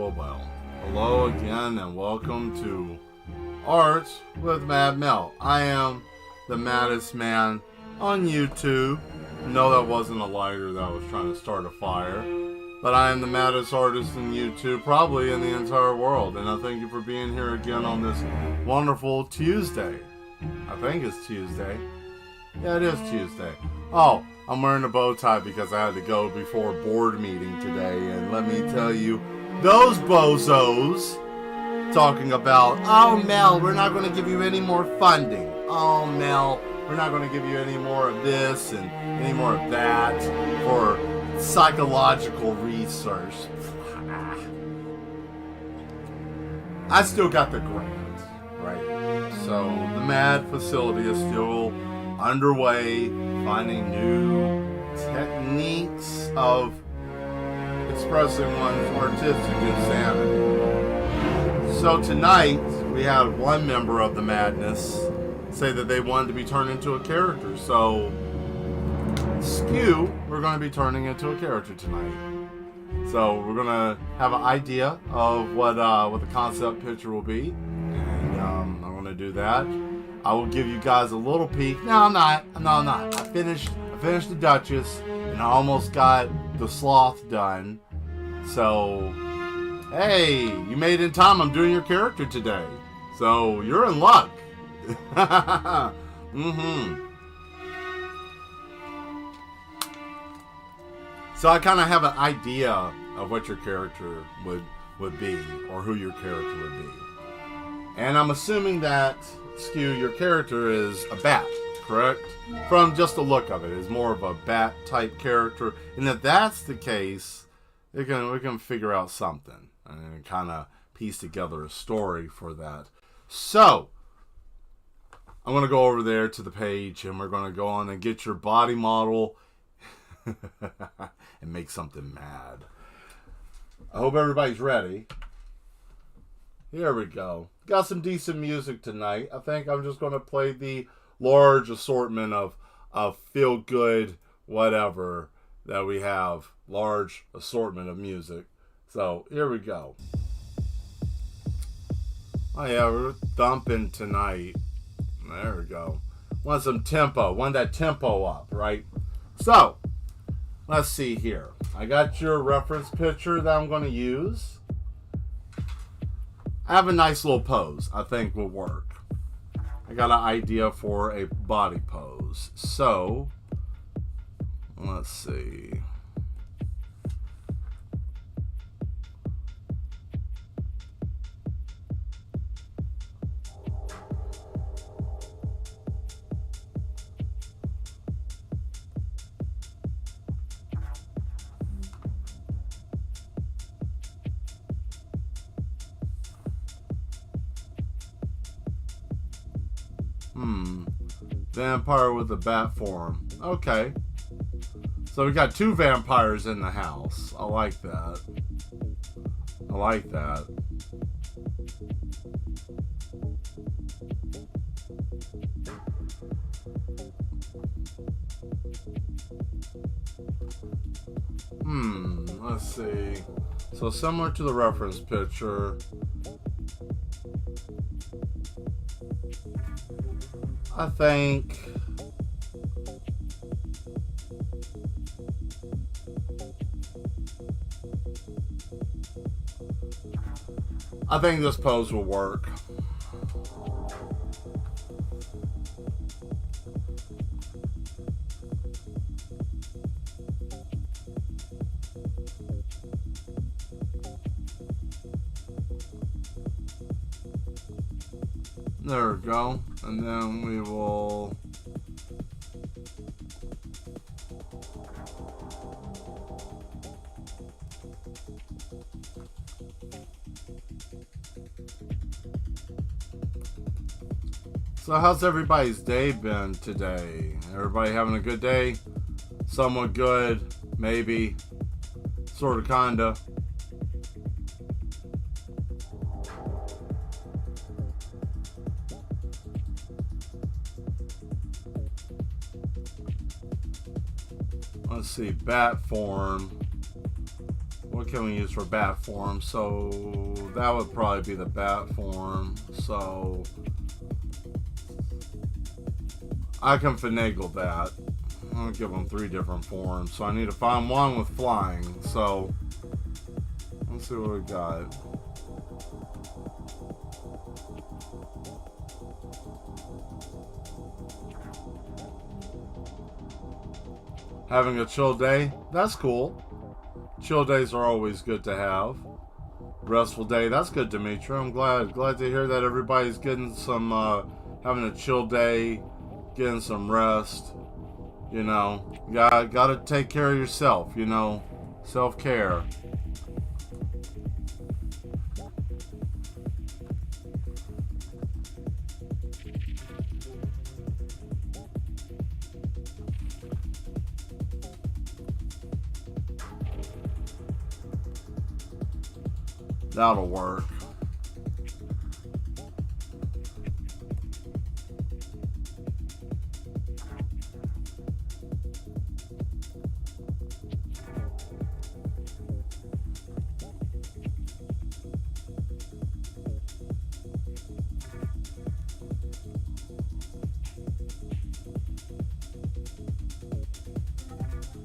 Well. Hello again and welcome to Arts with Mad Mel. I am the maddest man on YouTube. No, that wasn't a lighter that was trying to start a fire. But I am the maddest artist in YouTube, probably in the entire world. And I thank you for being here again on this wonderful Tuesday. I think it's Tuesday. Yeah, it is Tuesday. Oh, I'm wearing a bow tie because I had to go before a board meeting today. And let me tell you, those bozos talking about, oh, Mel, we're not going to give you any more funding. Oh, Mel, we're not going to give you any more of this and any more of that for psychological research. I still got the grant, right? So the MAD facility is still underway, finding new techniques of expressing one's artistic insanity. So tonight, we had one member of the madness say that they wanted to be turned into a character. So, Skew, we're going to be turning into a character tonight. So we're going to have an idea of what the concept picture will be. And I'm going to do that. I will give you guys a little peek. No, I'm not. I finished the Duchess, and I almost got the Sloth done. So, hey, you made it in time. I'm doing your character today. So, you're in luck. So I kind of have an idea of what your character would be, or who your character would be. And I'm assuming that, Skew, your character is a bat, correct? From just the look of it, is more of a bat type character. And if that's the case, we can figure out something and kind of piece together a story for that. So I'm going to go over there to the page and we're going to go on and get your body model and make something mad. I hope everybody's ready. Here we go. Got some decent music tonight. I think I'm just going to play the large assortment of feel-good whatever that we have. Large assortment of music. So, here we go. Oh yeah, we're thumping tonight. There we go. Want some tempo. Want that tempo up, right? So, let's see here. I got your reference picture that I'm going to use. I have a nice little pose I think will work. I got an idea for a body pose. So, let's see. Vampire with a bat form. Okay. So we got two vampires in the house. I like that. let's see. So similar to the reference picture. I think this pose will work. There we go. And then we will So how's everybody's day been today? Everybody having a good day? Somewhat good, maybe, sort of, kinda. Let's see, bat form. What can we use for bat form? So that would probably be the bat form. So I can finagle that. I'll give them 3 different forms. So I need to find one with flying. So let's see what we got. Having a chill day, that's cool. Chill days are always good to have. Restful day, that's good, Demetri. I'm glad to hear that everybody's getting some, having a chill day, getting some rest. You know, gotta take care of yourself. You know, self-care. That'll work.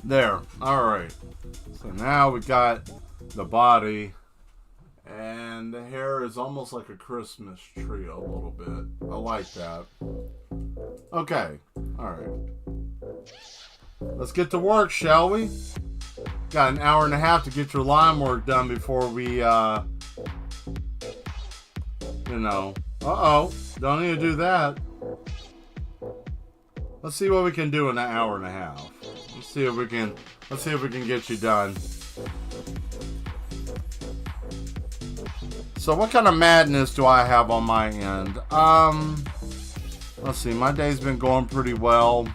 There. All right. So now we got the body. And the hair is almost like a Christmas tree a little bit. I like that. Okay. Alright. Let's get to work, shall we? Got an hour and a half to get your line work done before we, you know. Uh-oh. Don't need to do that. Let's see what we can do in an hour and a half. Let's see if we can get you done. So what kind of madness do I have on my end? Let's see. My day's been going pretty well.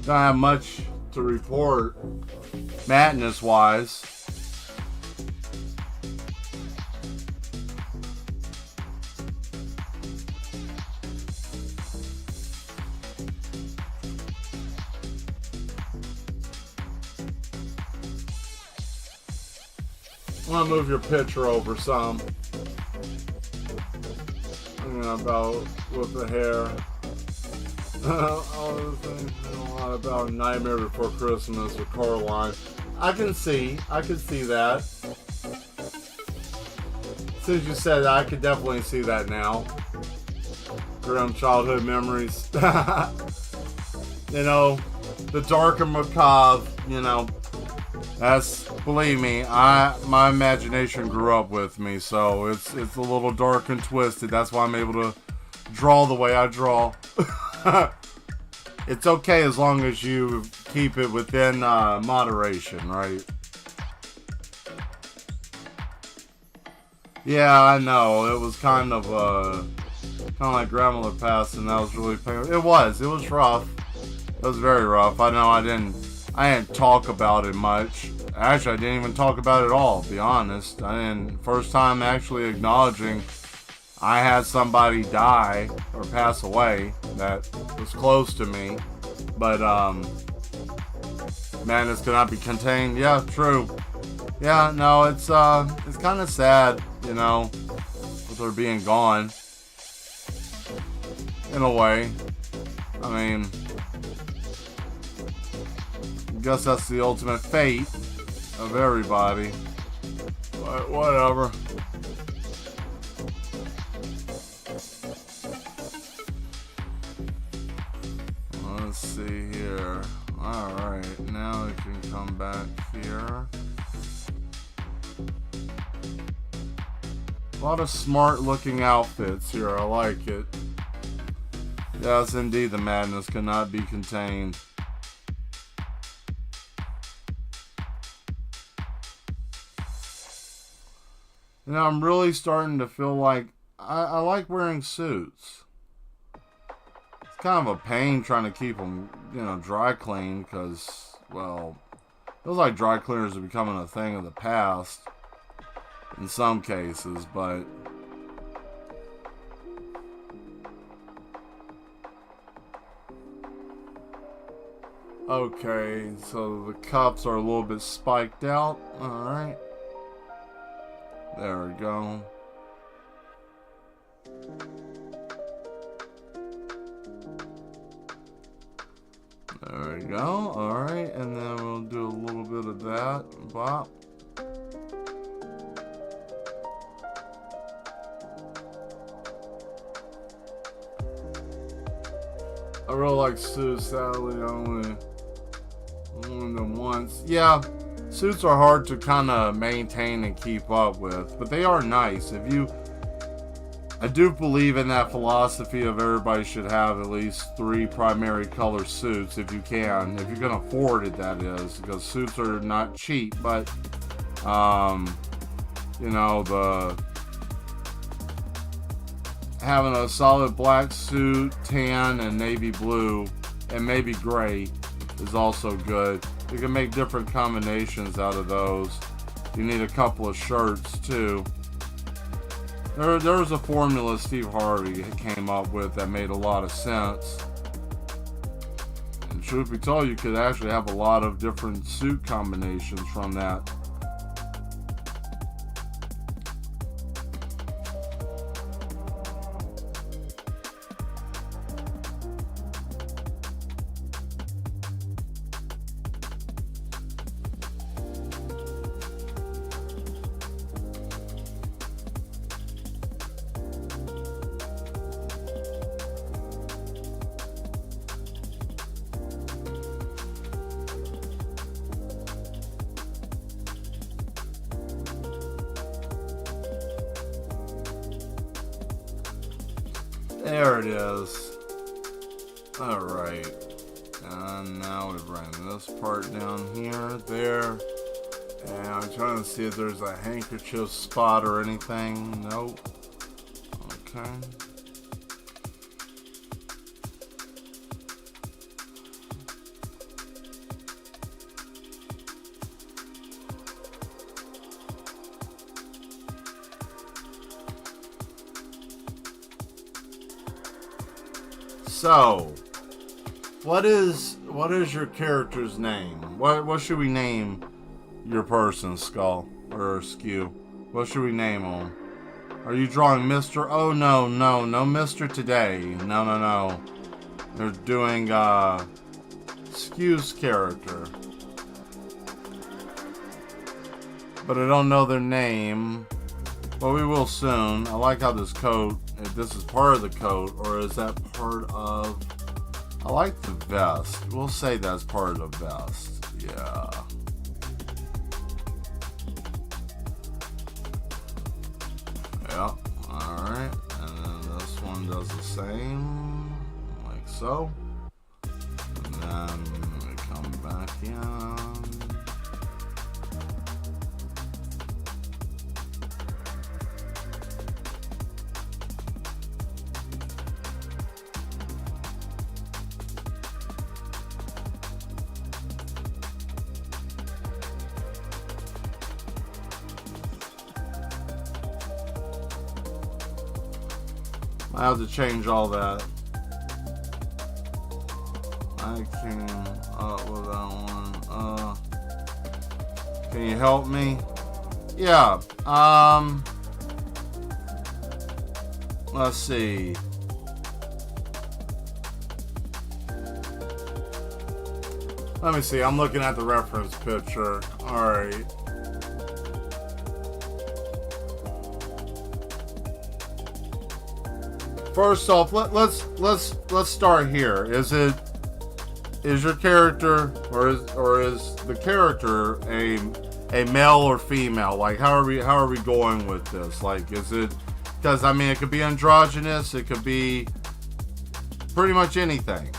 Don't have much to report madness-wise. I'm gonna move your picture over some. You know, about with the hair. All the things, you know, a lot about Nightmare Before Christmas with Coraline. I can see that. As soon as you said that, I could definitely see that now. Grim childhood memories. You know, the dark and macabre, you know. That's, believe me, my imagination grew up with me, so it's a little dark and twisted. That's why I'm able to draw the way I draw. It's okay as long as you keep it within moderation, right? Yeah, I know. It was kind of like grandmother passed, and that was really painful. It was rough. It was very rough. I know I didn't talk about it much. Actually, I didn't even talk about it at all, to be honest. First time actually acknowledging I had somebody die or pass away that was close to me. But, madness cannot be contained. Yeah, true. Yeah, no, it's kind of sad, you know, with her being gone. In a way. I mean, I guess that's the ultimate fate of everybody. But whatever. Let's see here. Alright, now we can come back here. A lot of smart looking outfits here. I like it. Yes, indeed, the madness cannot be contained. You know, I'm really starting to feel like I like wearing suits. It's kind of a pain trying to keep them, you know, dry clean because, well, it feels like dry cleaners are becoming a thing of the past in some cases, but okay, so the cups are a little bit spiked out. Alright. There we go. There we go. Alright, and then we'll do a little bit of that. Bop. I really like suits, sadly. I only worn them once. Yeah, suits are hard to kind of maintain and keep up with, but they are nice. I do believe in that philosophy of everybody should have at least 3 primary color suits if you can, if you can afford it, that is, because suits are not cheap, but, you know, having a solid black suit, tan, and navy blue, and maybe gray is also good. You can make different combinations out of those. You need a couple of shirts too. There was a formula Steve Harvey came up with that made a lot of sense. And truth be told, you could actually have a lot of different suit combinations from that. There it is. Alright. And now we bring this part down here, there. And I'm trying to see if there's a handkerchief spot or anything. Nope. Okay. So, what is your character's name? What should we name your person, Skull or Skew? What should we name him? Are you drawing Mr.? Oh no, Mr. today. No. They're doing Skew's character, but I don't know their name. But we will soon. I like how this coat, if this is part of the coat, or is that part of... I like the vest. We'll say that's part of the vest. Yeah. Yep. Alright. And then this one does the same. Like so. And then we come back in. I have to change all that. I can with that one. Can you help me? Yeah. Let's see. Let me see. I'm looking at the reference picture. All right. First off, let's start here. Is your character or is the character a male or female? Like how are we going with this? Like is it, because I mean it could be androgynous, it could be pretty much anything.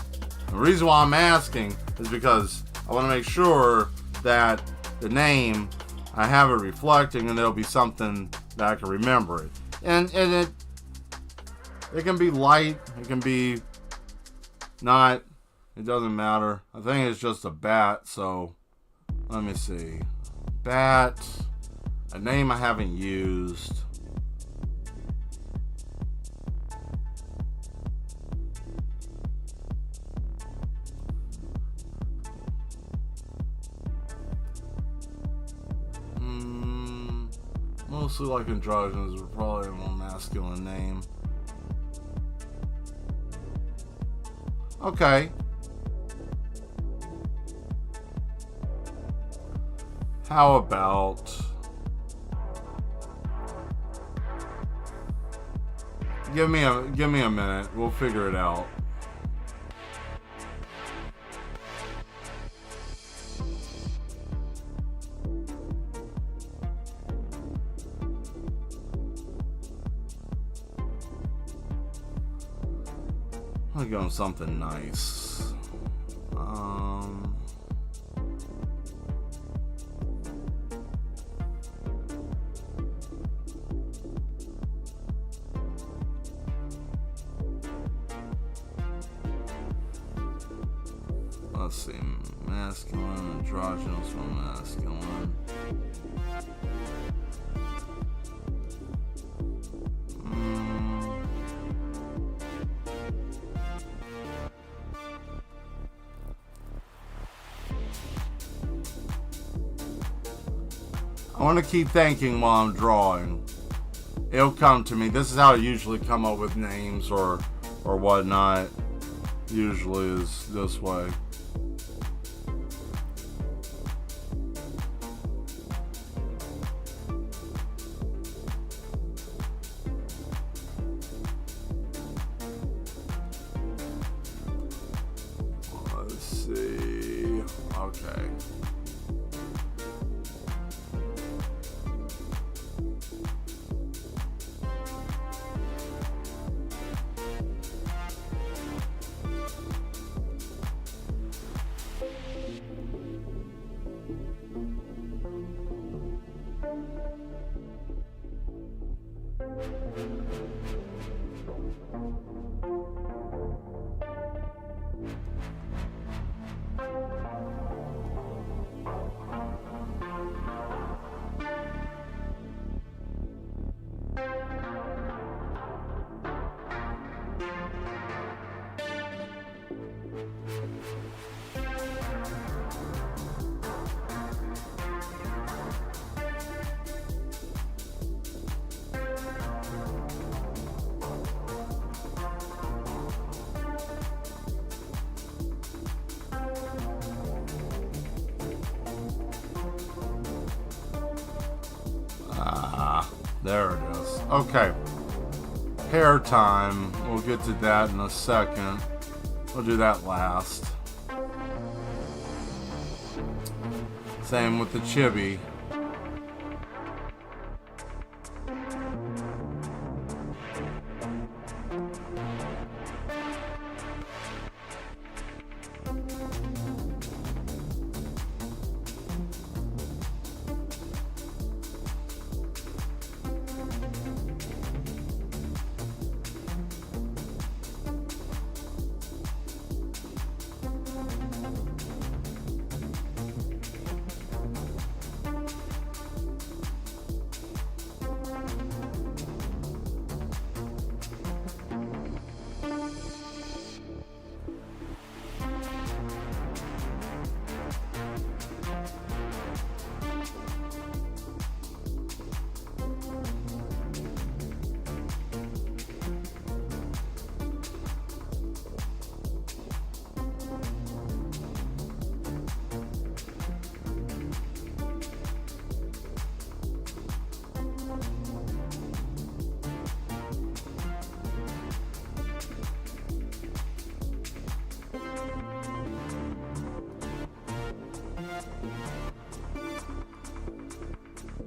The reason why I'm asking is because I want to make sure that the name I have it reflecting and there'll be something that I can remember it. And it can be light, it can be not, it doesn't matter. I think it's just a bat, so let me see. Bat, a name I haven't used. Mostly like androgynous, but probably a more masculine name. Okay. How about give me a minute. We'll figure it out. I'll go on something nice. Let's see, masculine, androgynous, from masculine. I want to keep thinking while I'm drawing. It'll come to me. This is how I usually come up with names or whatnot. Usually is this way. Let's see. Okay. There it is. Okay. Hair time. We'll get to that in a second. We'll do that last. Same with the chibi.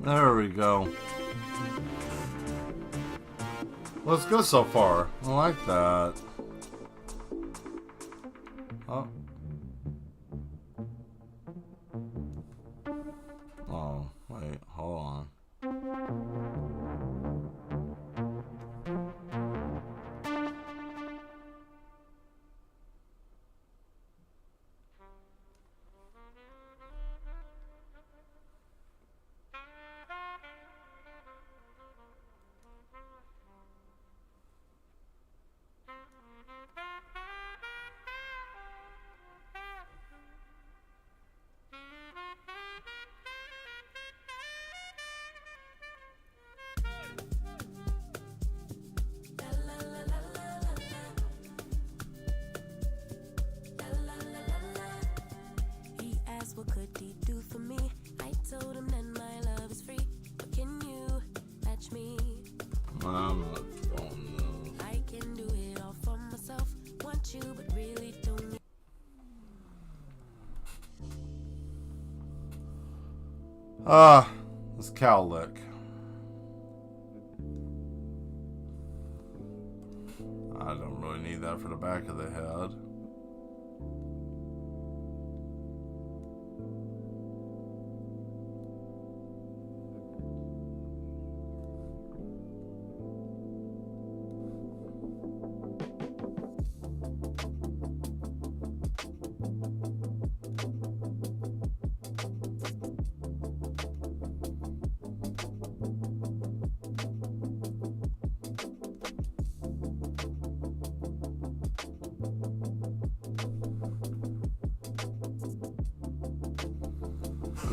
There we go. Looks good so far. I like that. Oh. Oh, wait, hold on. What could he do for me? I told him that my love is free. But can you match me? I'm not going to. I can do it all for myself. Want you, but really don't need. This cow lick. I don't really need that for the back of the head.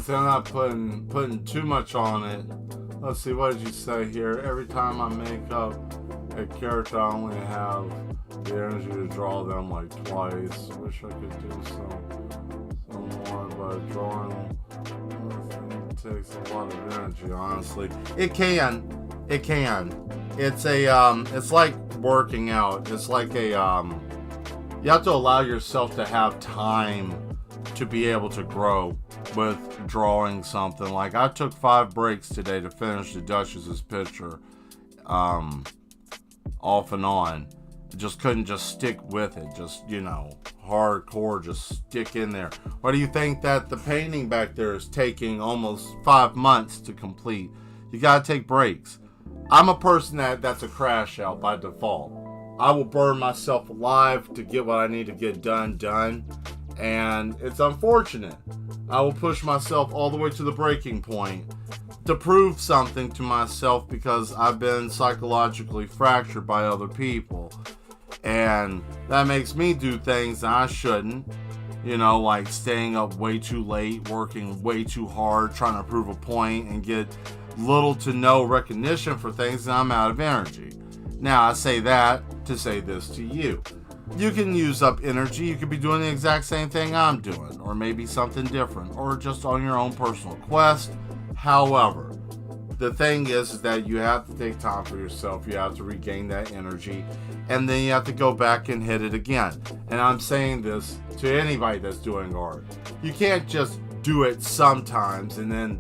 So I'm not putting too much on it. Let's see, what did you say here? Every time I make up a character, I only have the energy to draw them like twice. Wish I could do some more, but drawing takes a lot of energy, honestly. It can. It's it's like working out. It's like you have to allow yourself to have time to be able to grow with drawing something. Like, I took 5 breaks today to finish the Duchess's picture, off and on. Just couldn't just stick with it, just, hardcore, just stick in there. Why do you think that the painting back there is taking almost 5 months to complete? You gotta take breaks. I'm a person that's a crash out by default. I will burn myself alive to get what I need to get done. And it's unfortunate. I will push myself all the way to the breaking point to prove something to myself, because I've been psychologically fractured by other people. And that makes me do things that I shouldn't. Like staying up way too late, working way too hard, trying to prove a point and get little to no recognition for things, and I'm out of energy. Now, I say that to say this to you. You can use up energy. You could be doing the exact same thing I'm doing, or maybe something different, or just on your own personal quest. However, the thing is that you have to take time for yourself. You have to regain that energy, and then you have to go back and hit it again. And I'm saying this to anybody that's doing art. You can't just do it sometimes and then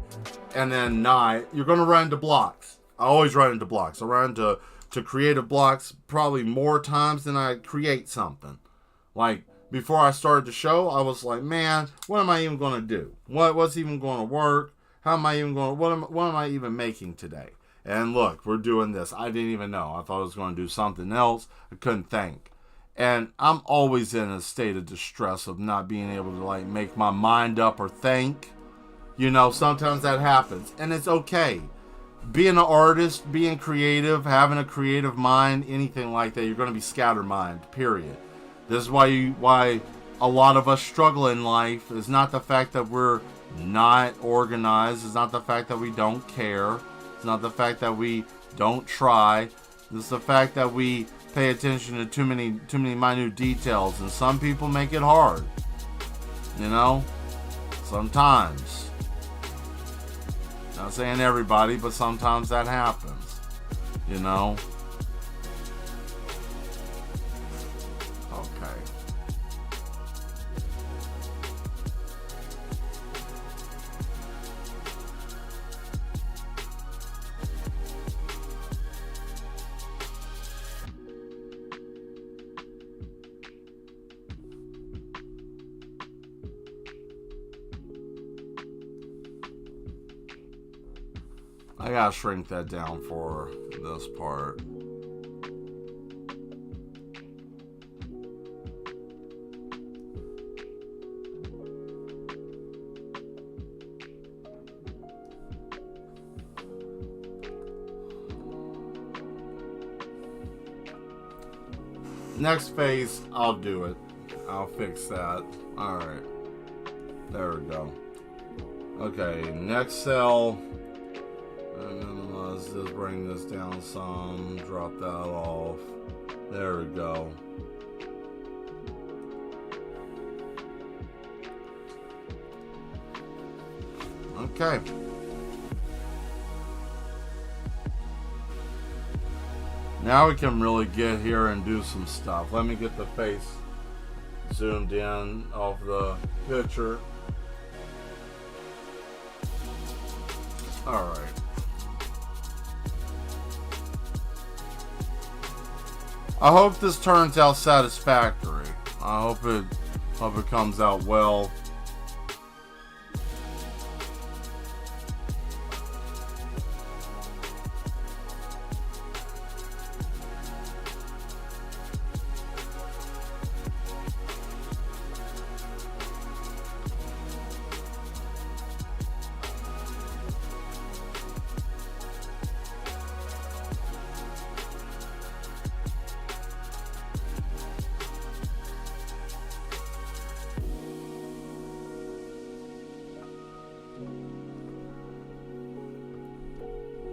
not. You're going to run into blocks. I always run into blocks. I run into creative blocks probably more times than I create something. Like, before I started the show, I was like, man, what am I even going to do? What's even going to work? How am I even going to, what am I even making today? And look, we're doing this. I didn't even know. I thought I was going to do something else. I couldn't think. And I'm always in a state of distress of not being able to make my mind up or think. Sometimes that happens, and it's okay. Being an artist, being creative, having a creative mind, anything like that, you're going to be scattermined, period. This is why a lot of us struggle in life. Is not the fact that we're not organized. It's not the fact that we don't care. It's not the fact that we don't try. It's the fact that we pay attention to too many minute details, and some people make it hard. Sometimes. Not saying everybody, but sometimes that happens. Okay. I gotta shrink that down for this part. Next phase, I'll do it. I'll fix that. Alright. There we go. Okay, next cell. Let's just bring this down some. Drop that off. There we go. Okay. Now we can really get here and do some stuff. Let me get the face zoomed in off the picture. Alright. I hope this turns out satisfactory. I hope it comes out well.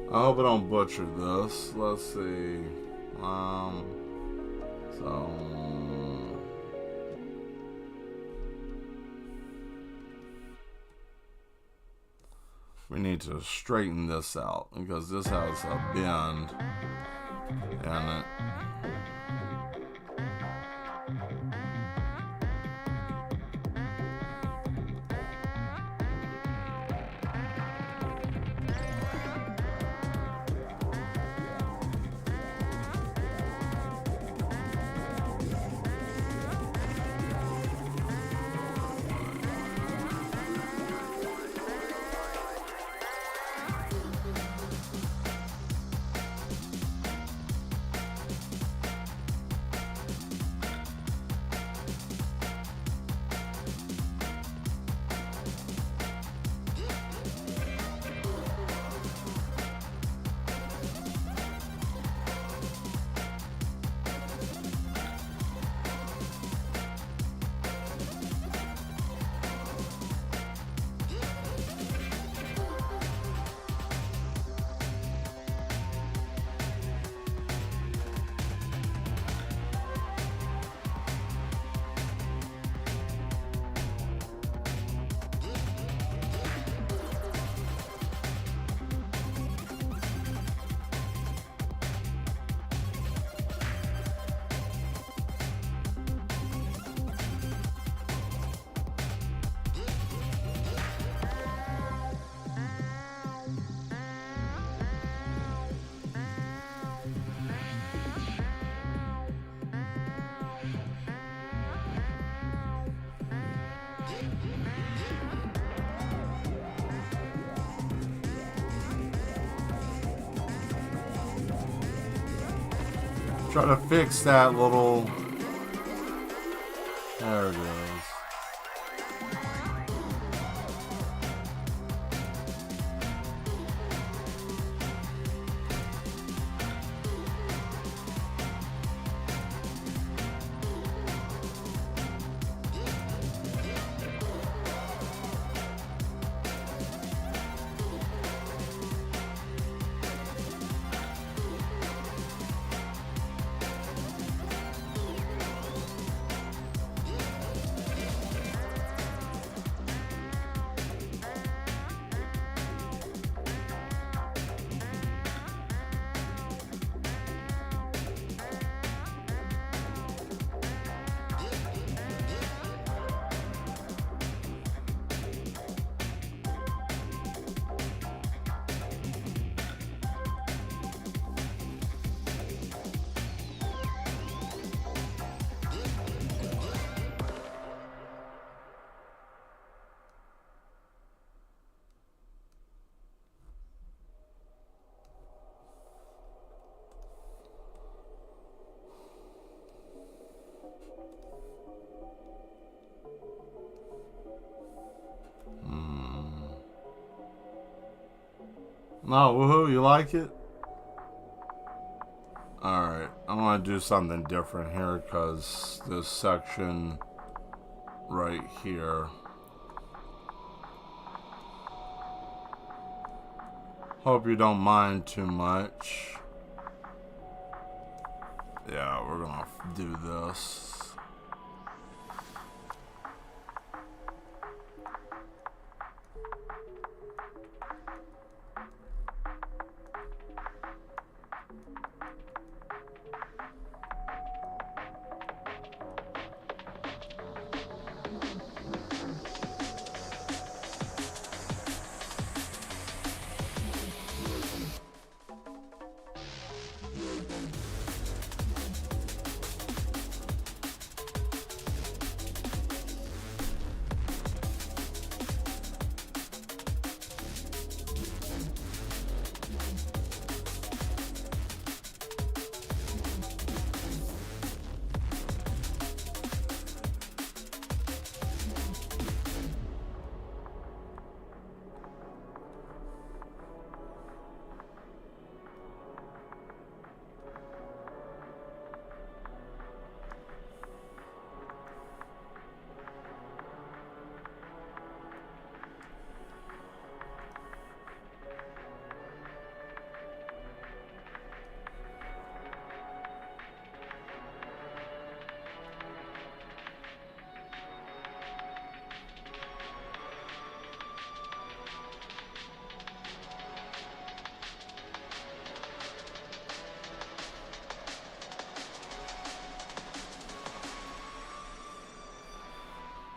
I hope I don't butcher this. Let's see. We need to straighten this out because this has a bend in it. Try to fix that little... There it is. No, woohoo, you like it? Alright, I'm gonna do something different here because this section right here. Hope you don't mind too much. Yeah, we're gonna do this.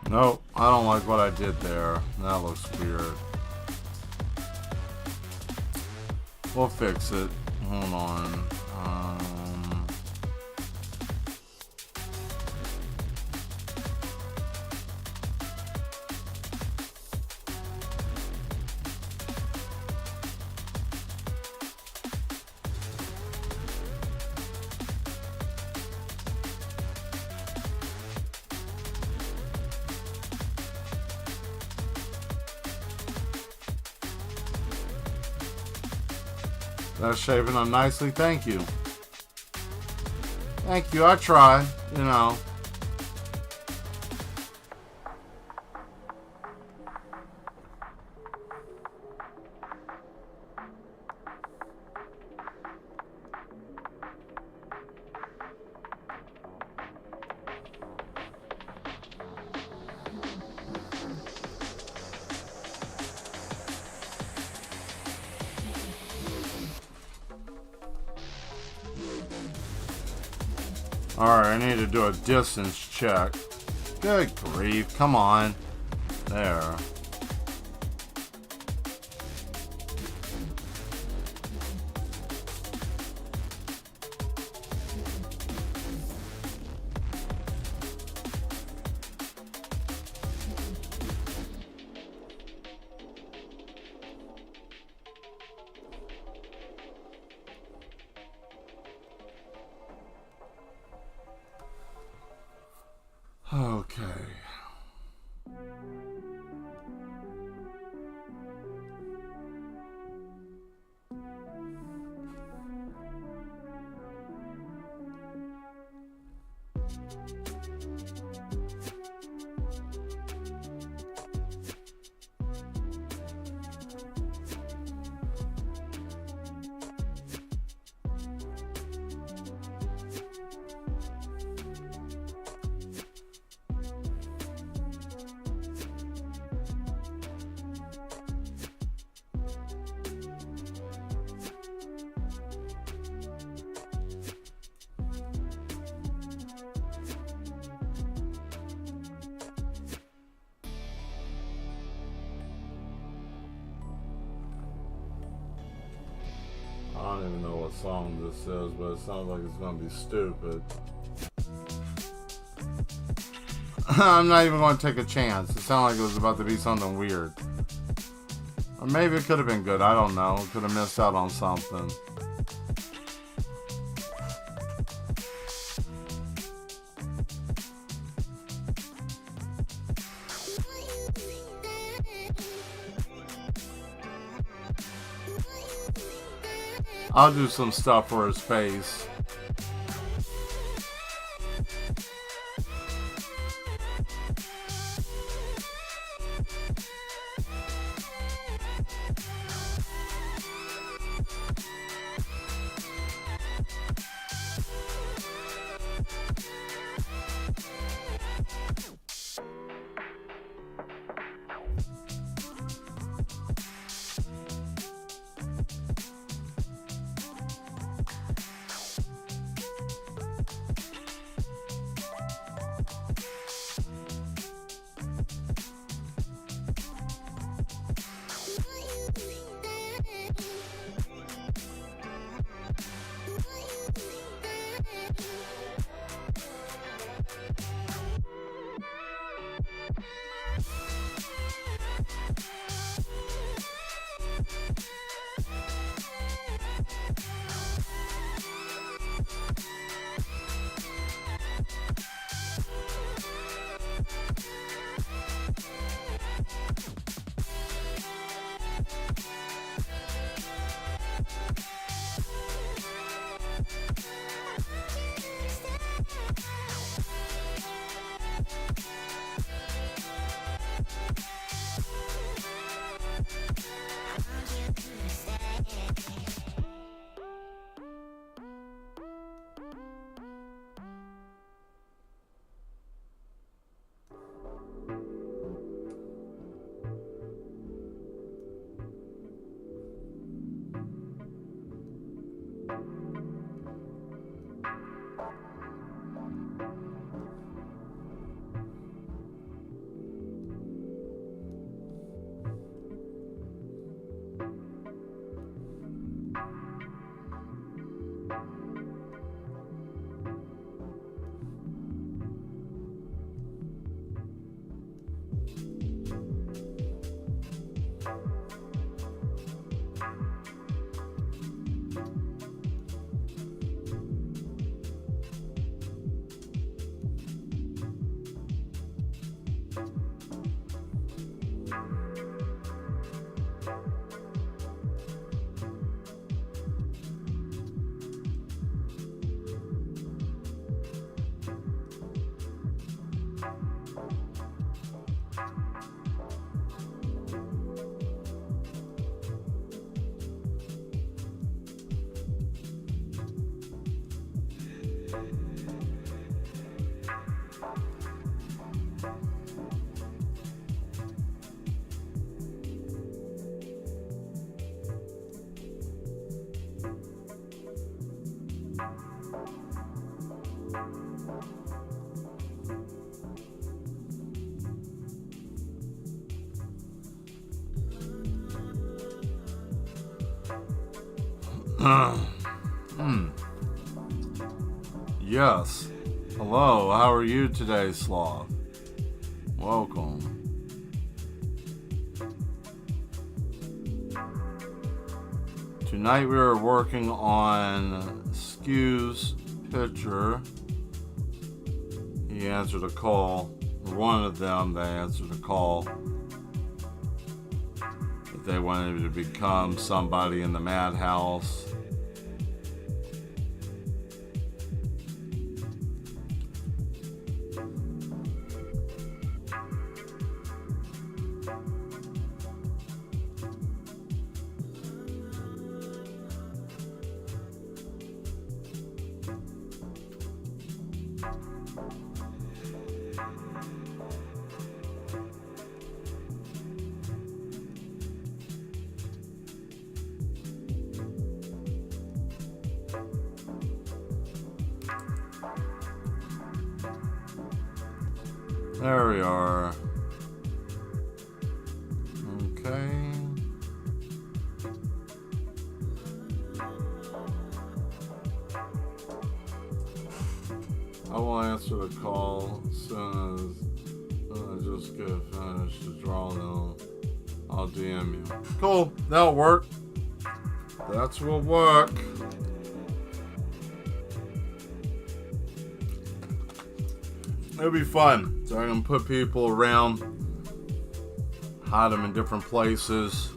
Nope, I don't like what I did there. That looks weird. We'll fix it. Hold on. That's shaping up nicely. Thank you. Thank you. I try, you know. Alright, I need to do a distance check. Good grief, come on. There. Okay. I don't even know what song this is, but it sounds like it's gonna be stupid. I'm not even gonna take a chance. It sounded like it was about to be something weird. Or maybe it could have been good, I don't know. Could have missed out on something. I'll do some stuff for his face. Yes. Hello, how are you today, Sloth? Welcome. Tonight we are working on Skew's picture. He answered a call. One of them, they answered a call. That they wanted to become somebody in the madhouse. There we are. Okay. I will answer the call as soon as I just get finished to draw them. I'll DM you. Cool. That'll work. That will work. It'll be fun. So I can put people around, hide them in different places.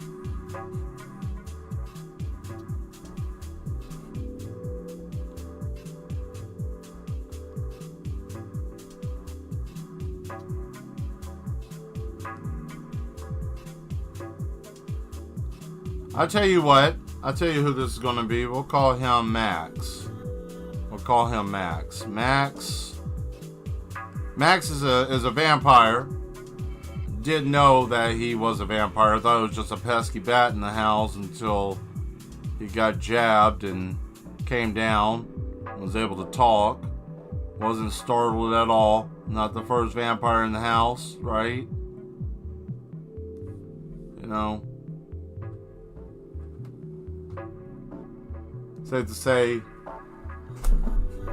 I'll tell you what. I'll tell you who this is going to be. We'll call him Max. Max is a vampire. Didn't know that he was a vampire. I thought it was just a pesky bat in the house until he got jabbed and came down. Was able to talk. Wasn't startled at all. Not the first vampire in the house, right? You know. Safe to say,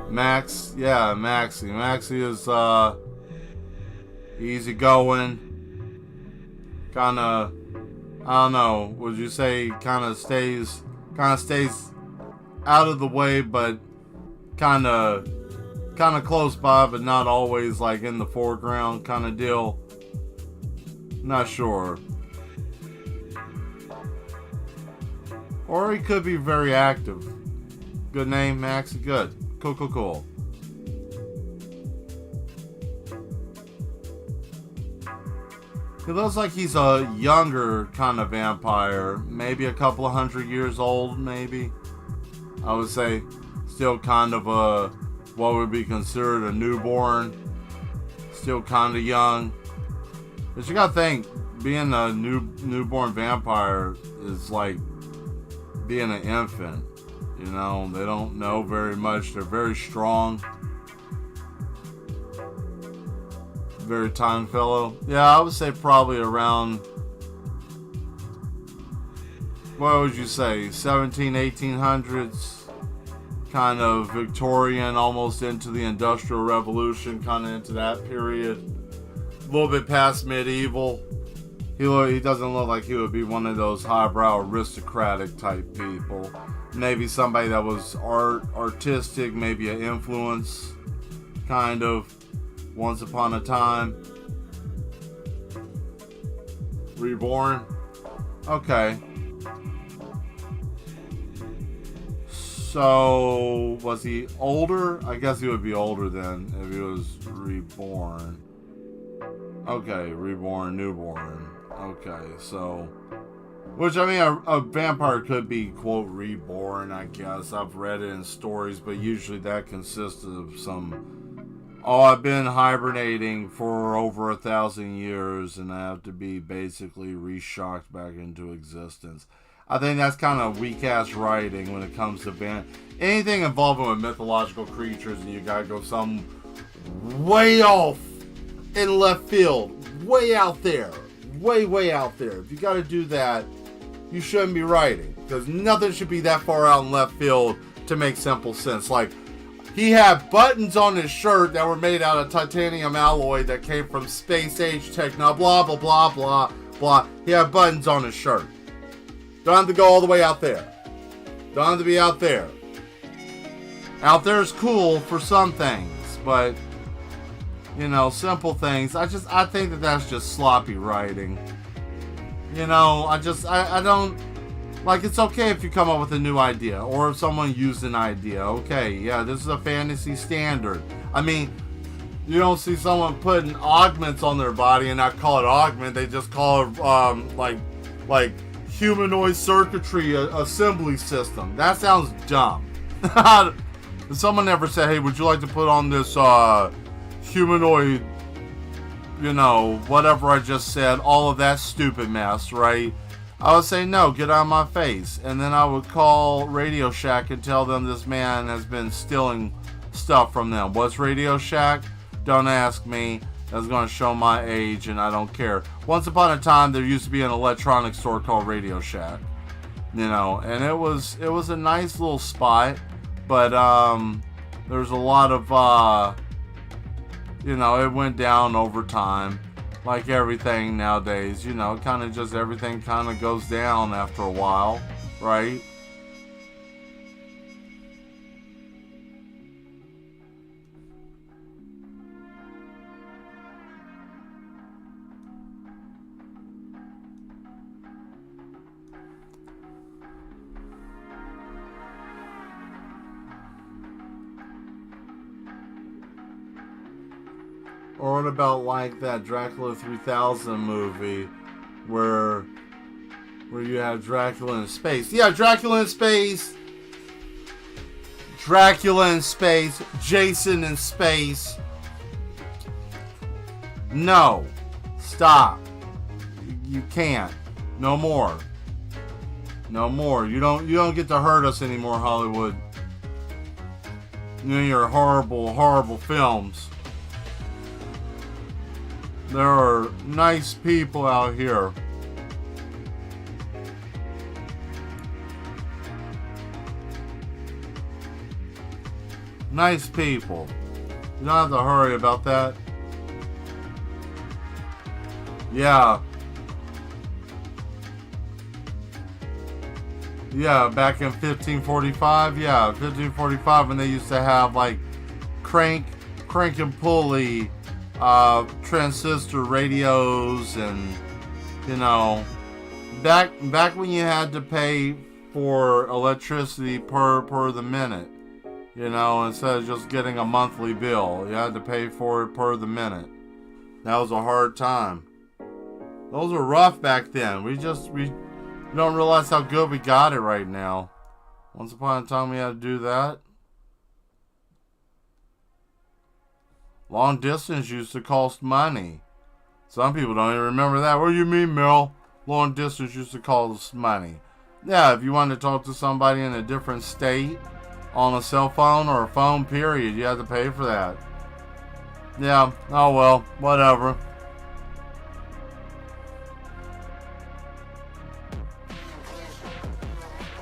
Maxie is easygoing, kind of, I don't know, would you say kind of stays out of the way, but kind of close by, but not always like in the foreground kind of deal. Not sure. Or he could be very active. Good name, Max. Good. Cool. He looks like he's a younger kind of vampire. Maybe a couple of 100 years old, maybe. I would say still kind of what would be considered a newborn. Still kind of young. But you gotta think, being a newborn vampire is like being an infant. You know, they don't know very much. They're very strong. Very time fellow. Yeah, I would say probably around, what would you say, 1800s, kind of Victorian, almost into the Industrial Revolution, kind of into that period. A little bit past medieval. He doesn't look like he would be one of those highbrow aristocratic type people. Maybe somebody that was artistic, maybe an influence, kind of, once upon a time. Reborn. Okay. So, was he older? I guess he would be older then if he was reborn. Okay, reborn, newborn. Okay, so... Which, I mean, a vampire could be, quote, reborn, I guess. I've read it in stories, but usually that consists of some... Oh, I've been hibernating for over 1,000 years, and I have to be basically re-shocked back into existence. I think that's kind of weak-ass writing when it comes to anything involving with mythological creatures, and you gotta go some way off in left field, way out there, way out there. If you gotta do that, you shouldn't be writing, because nothing should be that far out in left field to make simple sense. Like, he had buttons on his shirt that were made out of titanium alloy that came from space-age technology, blah, blah, blah, blah, blah. He had buttons on his shirt. Don't have to go all the way out there. Don't have to be out there. Out there is cool for some things, but, you know, simple things. I think that that's just sloppy writing. You know, I don't, like, it's okay if you come up with a new idea, or if someone used an idea. Okay, yeah, this is a fantasy standard. I mean, you don't see someone putting augments on their body and not call it augment. They just call it, like humanoid circuitry assembly system. That sounds dumb. Someone never said, hey, would you like to put on this humanoid, you know, whatever I just said, all of that stupid mess, right? I would say, no, get out of my face. And then I would call Radio Shack and tell them this man has been stealing stuff from them. What's Radio Shack? Don't ask me. That's going to show my age, and I don't care. Once upon a time, there used to be an electronics store called Radio Shack. You know, and it was a nice little spot, but there's a lot of, you know, it went down over time. Like everything nowadays, you know, kind of just everything kind of goes down after a while, right? Or what about like that Dracula 3000 movie where where you have Dracula in space. Yeah, Dracula in space. Dracula in space. Jason in space. No. Stop. You can't. No more. No more. You don't get to hurt us anymore, Hollywood. You know your horrible, horrible films. There are nice people out here. Nice people. You don't have to hurry about that. Yeah. Yeah, back in 1545. Yeah, 1545 when they used to have like crank and pulley transistor radios, and you know, back when you had to pay for electricity per the minute, you know, instead of just getting a monthly bill, you had to pay for it per the minute. That was a hard time. Those were rough back then. We don't realize how good we got it right now. Once upon a time we had to do that. Long distance used to cost money. Some people don't even remember that. What do you mean, Mel? Long distance used to cost money. Yeah, if you wanted to talk to somebody in a different state on a cell phone or a phone, period, you had to pay for that. Yeah, oh well, whatever.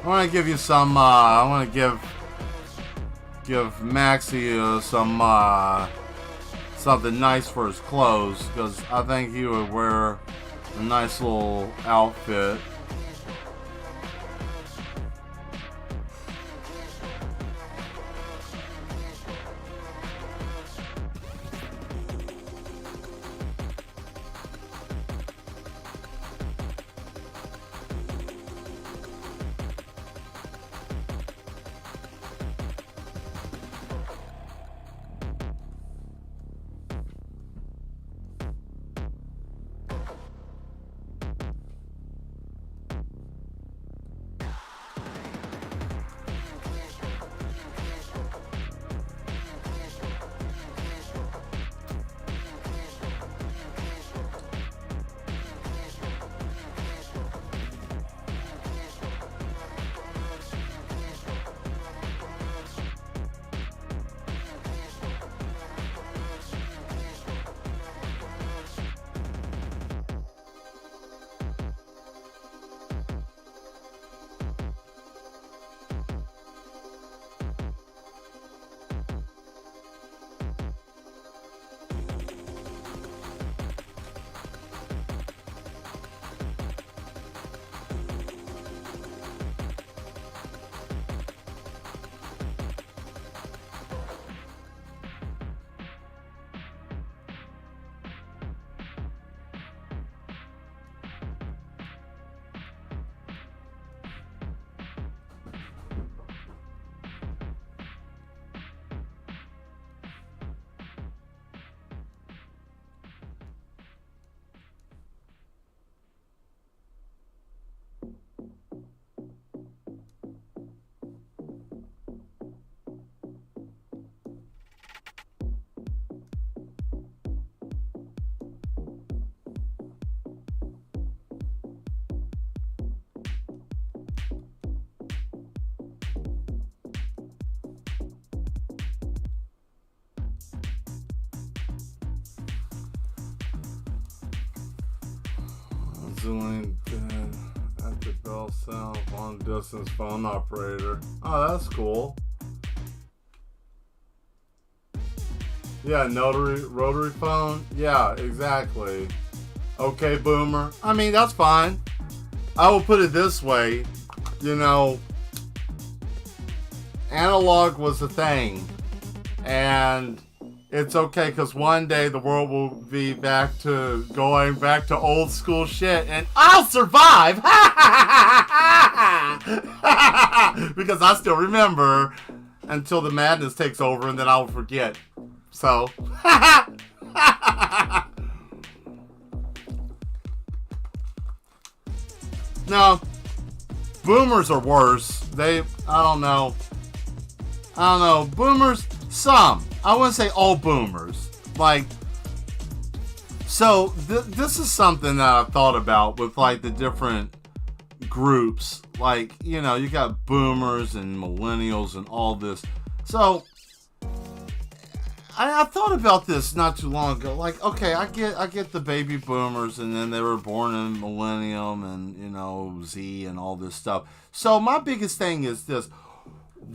I want to give you some, I want to give Maxie something nice for his clothes, because I think he would wear a nice little outfit. Zooming at the bell sound, long distance phone operator. Oh, that's cool. Yeah, rotary phone. Yeah, exactly. Okay, boomer. I mean, that's fine. I will put it this way. You know, analog was a thing. And it's okay, because one day the world will be going back to old school shit, and I'll survive! Because I still remember until the madness takes over, and then I'll forget. So, No, boomers are worse. I don't know. Boomers, some. I wouldn't say all boomers. Like, so this is something that I've thought about with like the different groups. Like, you know, you got boomers and millennials and all this. So I thought about this not too long ago. Like, okay, I get the baby boomers, and then they were born in millennium and, you know, Z and all this stuff. So my biggest thing is this.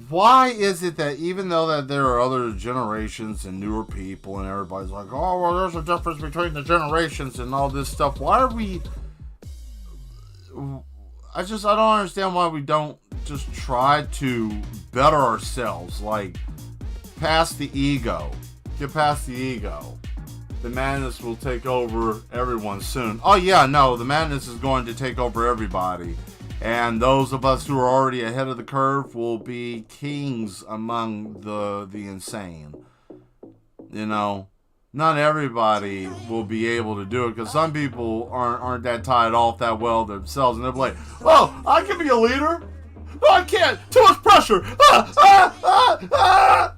Why is it that even though that there are other generations and newer people and everybody's like, oh, well, there's a difference between the generations and all this stuff. Why are we... I don't understand why we don't just try to better ourselves. Like, past the ego. Get past the ego. The madness will take over everyone soon. Oh yeah, no, the madness is going to take over everybody. And those of us who are already ahead of the curve will be kings among the insane. You know, not everybody will be able to do it, because some people aren't that tied off that well themselves, and they're like, oh, I can be a leader. Oh, I can't. Too much pressure.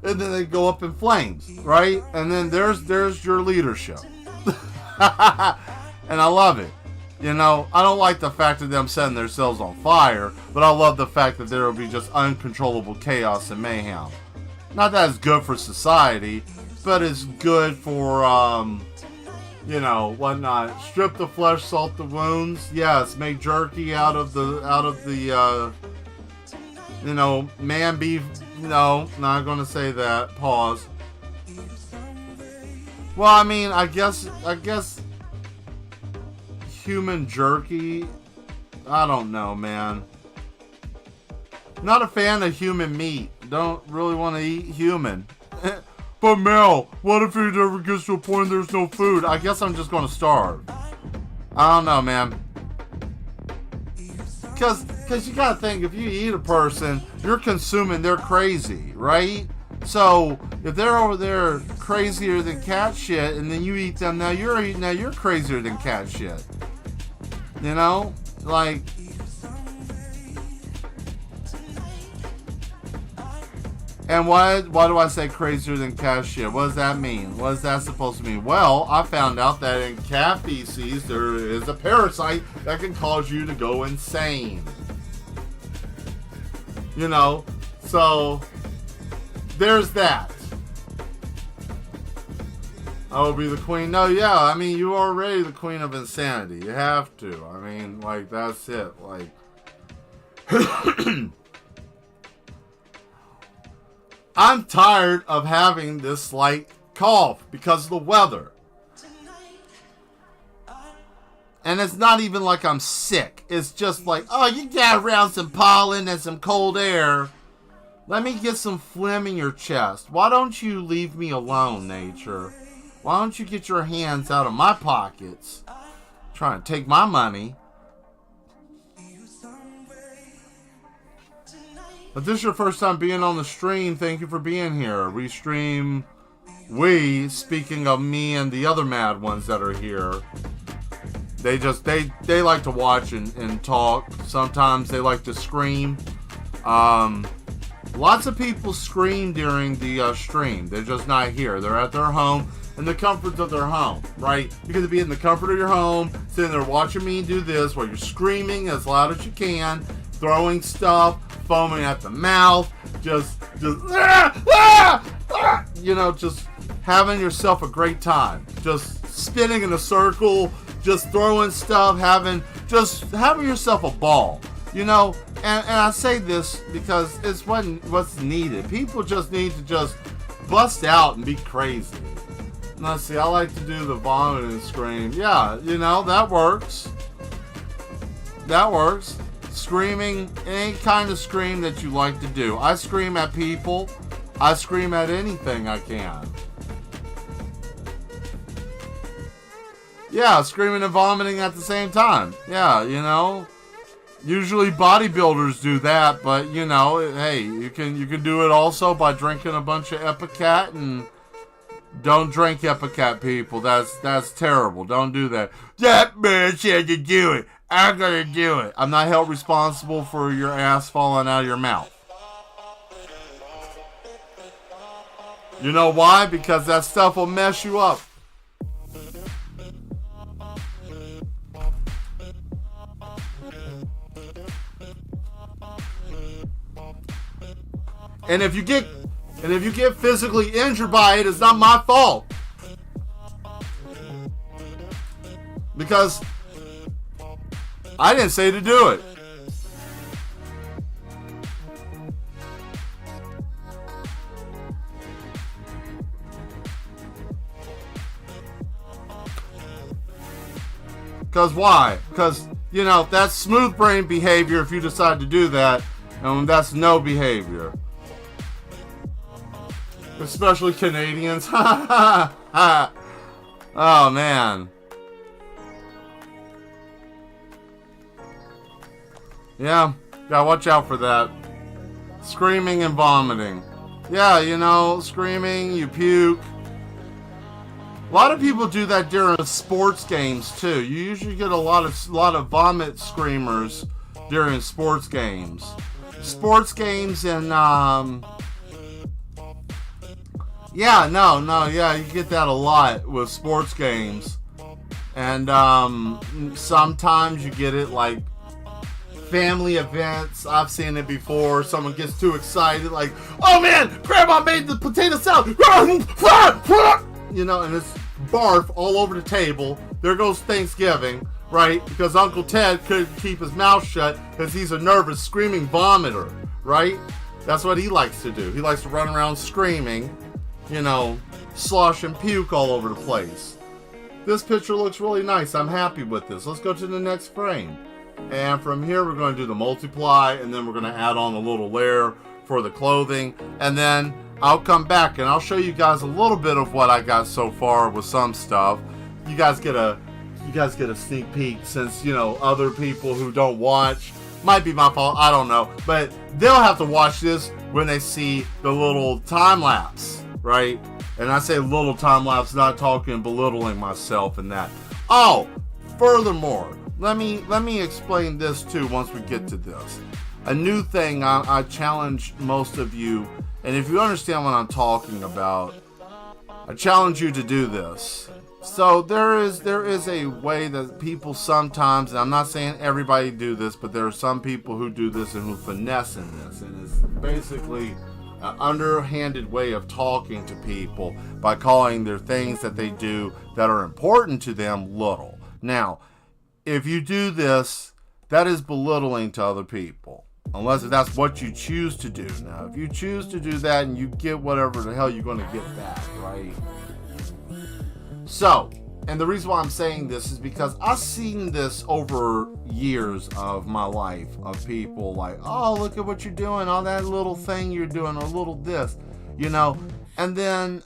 And then they go up in flames, right? And then there's your leadership. And I love it. You know, I don't like the fact of them setting themselves on fire, but I love the fact that there will be just uncontrollable chaos and mayhem. Not that it's good for society, but it's good for, you know, whatnot. Strip the flesh, salt the wounds. Yes, make jerky out of the, you know, man beef. No, not going to say that. Pause. Well, I mean, I guess human jerky, I don't know, man. Not a fan of human meat. Don't really want to eat human. But Mel, what if it ever gets to a point there's no food? I guess I'm just going to starve. I don't know, man. Because you got to think, if you eat a person, you're consuming their crazy, right? So if they're over there crazier than cat shit, and then you eat them, now you're crazier than cat shit. You know, like, and why do I say crazier than cat shit? What does that mean? What is that supposed to mean? Well, I found out that in cat feces there is a parasite that can cause you to go insane. You know, so there's that. I will be the queen. No, yeah, I mean, you're already the queen of insanity. You have to. I mean, like, that's it. Like, I'm tired of having this slight cough because of the weather. And it's not even like I'm sick. It's just like, oh, you got around some pollen and some cold air. Let me get some phlegm in your chest. Why don't you leave me alone, nature? Why don't you get your hands out of my pockets? Trying to take my money. If this is your first time being on the stream, thank you for being here. Speaking of me and the other mad ones that are here, they like to watch and talk. Sometimes they like to scream. Lots of people scream during the stream. They're just not here. They're at their home, in the comfort of their home, right? You get to be in the comfort of your home, sitting there watching me do this while you're screaming as loud as you can, throwing stuff, foaming at the mouth, just you know, just having yourself a great time, just spinning in a circle, just throwing stuff, having yourself a ball, you know. And I say this because it's what's needed. People just need to just bust out and be crazy. Now, see, I like to do the vomit and scream. Yeah, you know, that works. That works. Screaming, any kind of scream that you like to do. I scream at people. I scream at anything I can. Yeah, screaming and vomiting at the same time. Yeah, you know. Usually bodybuilders do that, but you know, hey, you can do it also by drinking a bunch of Epicat, and don't drink Epicat, people. That's terrible. Don't do that. That man said to do it. I'm gonna do it. I'm not held responsible for your ass falling out of your mouth. You know why? Because that stuff will mess you up. And if you get physically injured by it, it's not my fault. Because I didn't say to do it. Because why? Because, you know, that's smooth brain behavior if you decide to do that. And that's no behavior. Especially Canadians. Oh, man. Yeah, gotta watch out for that. Screaming and vomiting. Yeah, you know, screaming, you puke. A lot of people do that during sports games too. You usually get a lot of vomit screamers during sports games. Sports games and yeah, you get that a lot with sports games. And sometimes you get it like family events. I've seen it before. Someone gets too excited, like, oh man, grandma made the potato salad. You know, and it's barf all over the table. There goes Thanksgiving, right? Because Uncle Ted couldn't keep his mouth shut because he's a nervous, screaming vomiter, right? That's what he likes to do. He likes to run around screaming, you know, slosh and puke all over the place. This picture looks really nice. I'm happy with this. Let's go to the next frame. And from here, we're going to do the multiply, and then we're going to add on a little layer for the clothing. And then I'll come back and I'll show you guys a little bit of what I got so far with some stuff. You guys get a sneak peek, since, you know, other people who don't watch, might be my fault, I don't know, but they'll have to watch this when they see the little time lapse, right? And I say little time lapse, not talking, belittling myself and that. Oh, furthermore, let me explain this too once we get to this. A new thing I challenge most of you, and if you understand what I'm talking about, I challenge you to do this. So there is a way that people sometimes, and I'm not saying everybody do this, but there are some people who do this and who finesse in this, and it's basically an underhanded way of talking to people by calling their things that they do that are important to them little. Now, if you do this, that is belittling to other people. Unless that's what you choose to do. Now, if you choose to do that and you get whatever the hell you're going to get back, right? So, and the reason why I'm saying this is because I've seen this over years of my life, of people like, oh, look at what you're doing, all that little thing you're doing, a little this, you know. And then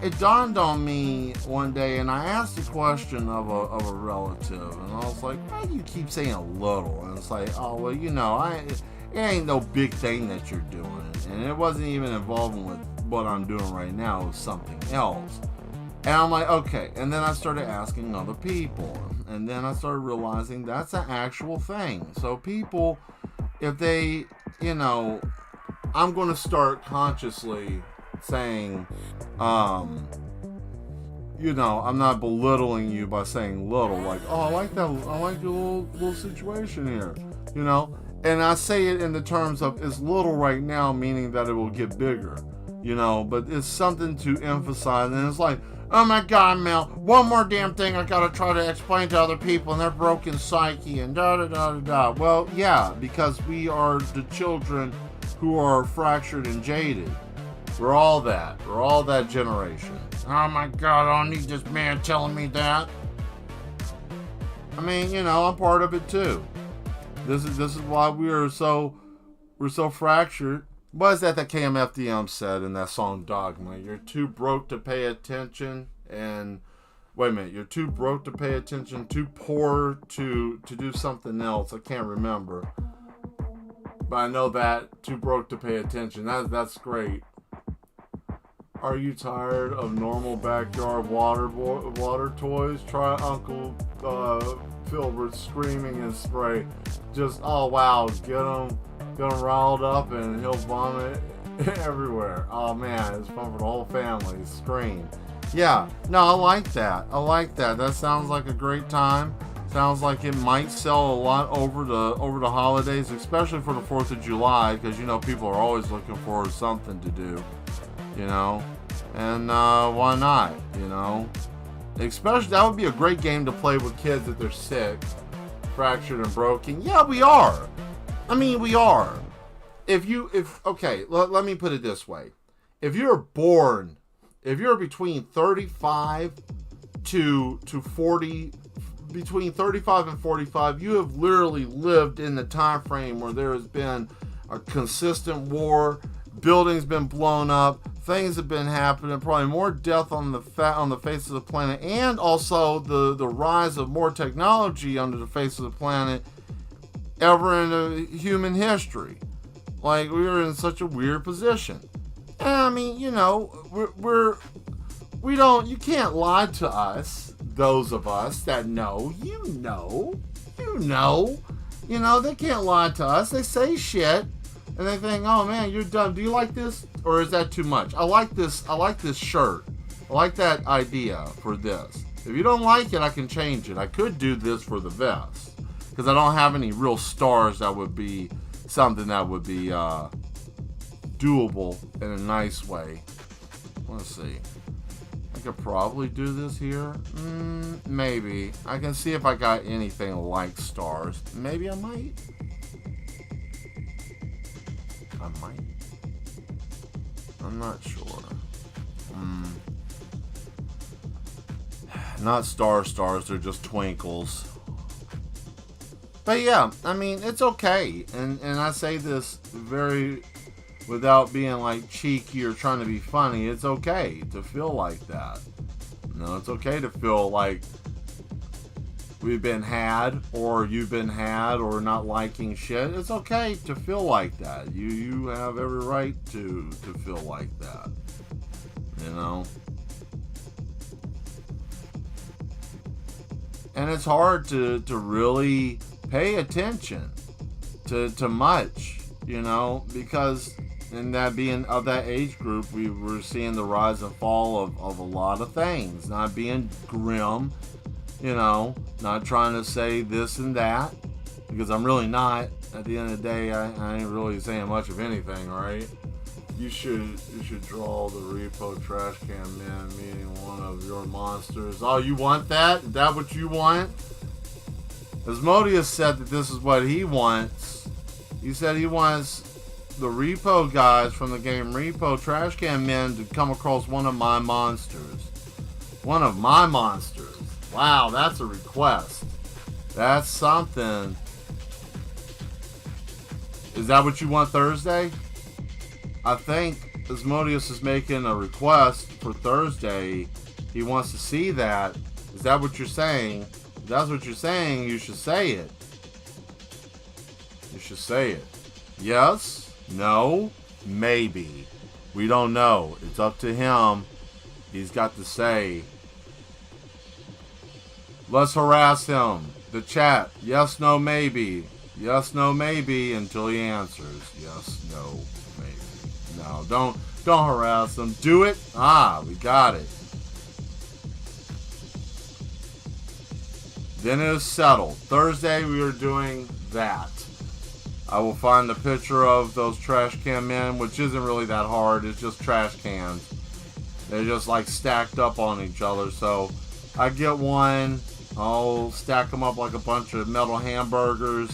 it dawned on me one day, and I asked a question of a relative, and I was like, why do you keep saying a little? And it's like, oh, well, you know, it ain't no big thing that you're doing. And it wasn't even involving with what I'm doing right now. It was something else. And I'm like, okay. And then I started asking other people. And then I started realizing that's an actual thing. So people, if they, you know, I'm going to start consciously saying, you know, I'm not belittling you by saying little, like, oh, I like that, I like your little situation here, you know, and I say it in the terms of it's little right now, meaning that it will get bigger, you know, but it's something to emphasize, and it's like, oh my God, Mel, one more damn thing I gotta try to explain to other people and their broken psyche and da-da-da-da-da. Well, yeah, because we are the children who are fractured and jaded. We're all that. We're all that generation. Oh my God, I don't need this man telling me that. I mean, you know, I'm part of it too. This is why we're so fractured. What is that KMFDM said in that song Dogma? You're too broke to pay attention, and wait a minute, you're too broke to pay attention, too poor to do something else. I can't remember. But I know that, too broke to pay attention. That's great. Are you tired of normal backyard water toys? Try Uncle filled with screaming and spray. Just, oh wow, get him riled up and he'll vomit everywhere. Oh man, it's fun for the whole family. Scream. Yeah, no, I like that. I like that. That sounds like a great time. Sounds like it might sell a lot over the holidays, especially for the 4th of July, because you know people are always looking for something to do, you know. And why not, you know? Especially that would be a great game to play with kids if they're sick, fractured and broken. Yeah, we are. I mean, we are. Okay, let me put it this way. If you're between 35 to 40, between 35 and 45, you have literally lived in the time frame where there has been a consistent war, buildings been blown up, things have been happening, probably more death on the face of the planet, and also the rise of more technology on the face of the planet ever in human history. Like, we are in such a weird position. And I mean, you know, you can't lie to us, those of us that know, you know, they can't lie to us. They say shit, and they think, oh man, you're dumb. Do you like this? Or is that too much? I like this shirt. I like that idea for this. If you don't like it, I can change it. I could do this for the vest, because I don't have any real stars that would be something that would be doable in a nice way. Let's see. I could probably do this here. Maybe. I can see if I got anything like stars. Maybe I might. I'm not sure. Not stars, they're just twinkles. But yeah, I mean, it's okay. And I say this very without being like cheeky or trying to be funny. It's okay to feel like that. You know, it's okay to feel like we've been had, or you've been had, or not liking shit. It's okay to feel like that. You have every right to feel like that. You know? And it's hard to really pay attention to much, you know, because in that being of that age group, we were seeing the rise and fall of a lot of things. Not being grim, you know, not trying to say this and that, because I'm really not. At the end of the day, I ain't really saying much of anything, right? You should draw the repo trash can man meeting one of your monsters. Oh, you want that? Is that what you want? Asmodeus said that this is what he wants. He said he wants the repo guys from the game Repo Trash Can Men to come across one of my monsters. One of my monsters. Wow, that's a request. That's something. Is that what you want Thursday? I think Asmodeus is making a request for Thursday. He wants to see that. Is that what you're saying? If that's what you're saying, you should say it. You should say it. Yes? No? Maybe. We don't know. It's up to him. He's got to say. Let's harass him. The chat. Yes, no, maybe. Yes, no, maybe until he answers. Yes, no, maybe. No, don't harass him. Do it. Ah, we got it. Then it is settled. Thursday we are doing that. I will find the picture of those trash can men, which isn't really that hard. It's just trash cans. They're just like stacked up on each other. So I get one. I'll stack them up like a bunch of metal hamburgers.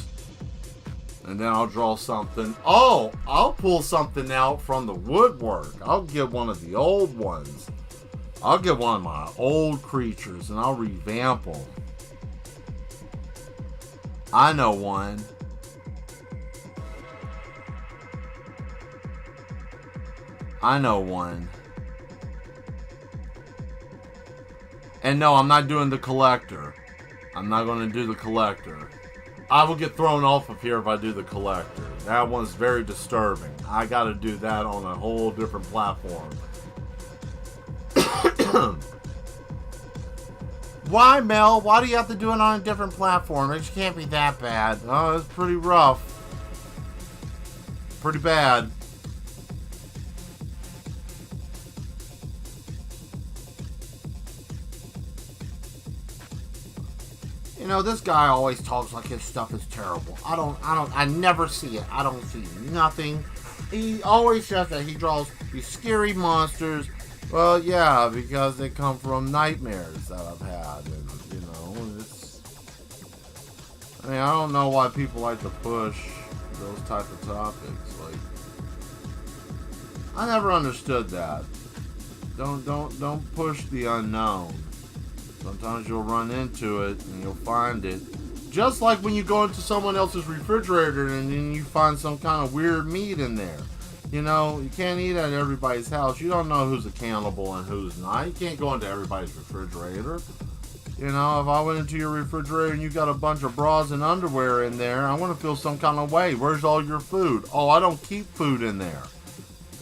And then I'll draw something. Oh, I'll pull something out from the woodwork. I'll get one of the old ones. I'll get one of my old creatures and I'll revamp them. I know one. I know one. And no, I'm not doing the collector. I'm not going to do the collector. I will get thrown off of here if I do the collector. That one's very disturbing. I got to do that on a whole different platform. Why, Mel? Why do you have to do it on a different platform? It can't be that bad. Oh, it's pretty rough. Pretty bad. You know, this guy always talks like his stuff is terrible. I never see it. I don't see nothing. He always says that he draws these scary monsters. Well, yeah, because they come from nightmares that I've had. And, you know, I mean, I don't know why people like to push those type of topics. Like, I never understood that. Don't push the unknown. Sometimes you'll run into it and you'll find it. Just like when you go into someone else's refrigerator and then you find some kind of weird meat in there. You know, you can't eat at everybody's house. You don't know who's a cannibal and who's not. You can't go into everybody's refrigerator. You know, if I went into your refrigerator and you got a bunch of bras and underwear in there, I'm going to feel some kind of way. Where's all your food? Oh, I don't keep food in there.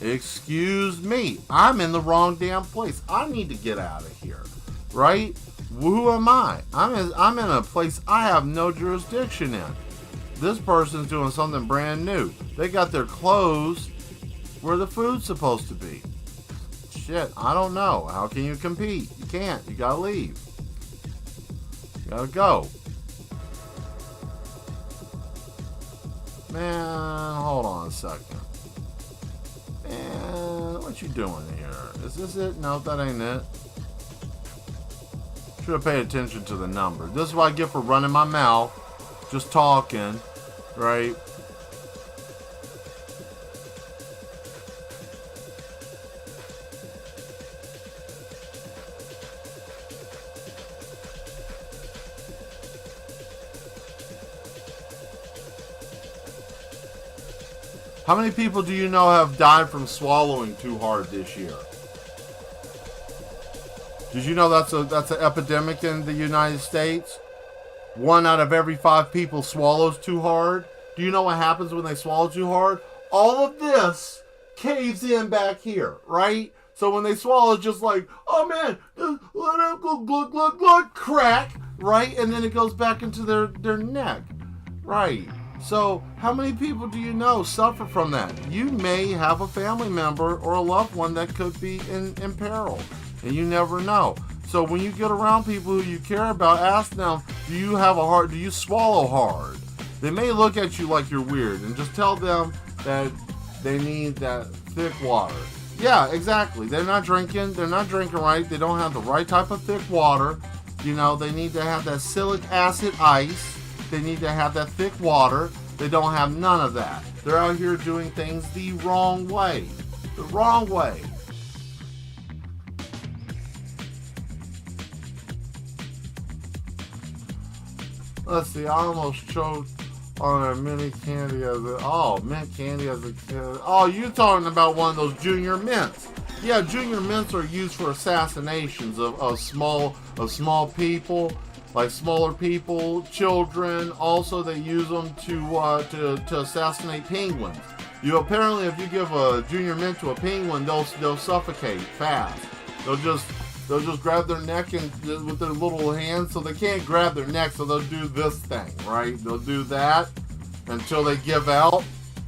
Excuse me. I'm in the wrong damn place. I need to get out of here. Right? Who am I? I'm in a place I have no jurisdiction in. This person's doing something brand new. They got their clothes where the food's supposed to be. Shit, I don't know. How can you compete? You can't. You gotta leave. You gotta go. Man, hold on a second. Man, what you doing here? Is this it? No, that ain't it. Should have paid attention to the number. This is what I get for running my mouth, just talking, right? How many people do you know have died from swallowing too hard this year? Did you know that's an epidemic in the United States? 1 out of every 5 people swallows too hard. Do you know what happens when they swallow too hard? All of this caves in back here, right? So when they swallow, it's just like, oh man, let it go, glug, glug, glug, crack, right? And then it goes back into their neck, right? So how many people do you know suffer from that? You may have a family member or a loved one that could be in peril. And you never know. So when you get around people who you care about, ask them, do you swallow hard? They may look at you like you're weird, and just tell them that they need that thick water. Yeah, exactly. They're not drinking right. They don't have the right type of thick water. You know, they need to have that salicylic acid ice. They need to have that thick water. They don't have none of that. They're out here doing things the wrong way. The wrong way. Let's see, I almost choked on a mini candy mint candy as a kid. Oh, you talking about one of those junior mints. Yeah, junior mints are used for assassinations of small people, like smaller people, children. Also, they use them to assassinate penguins. Apparently, if you give a junior mint to a penguin, they'll suffocate fast. They'll just grab their neck and with their little hands, so they can't grab their neck, so they'll do this thing, right? They'll do that until they give out,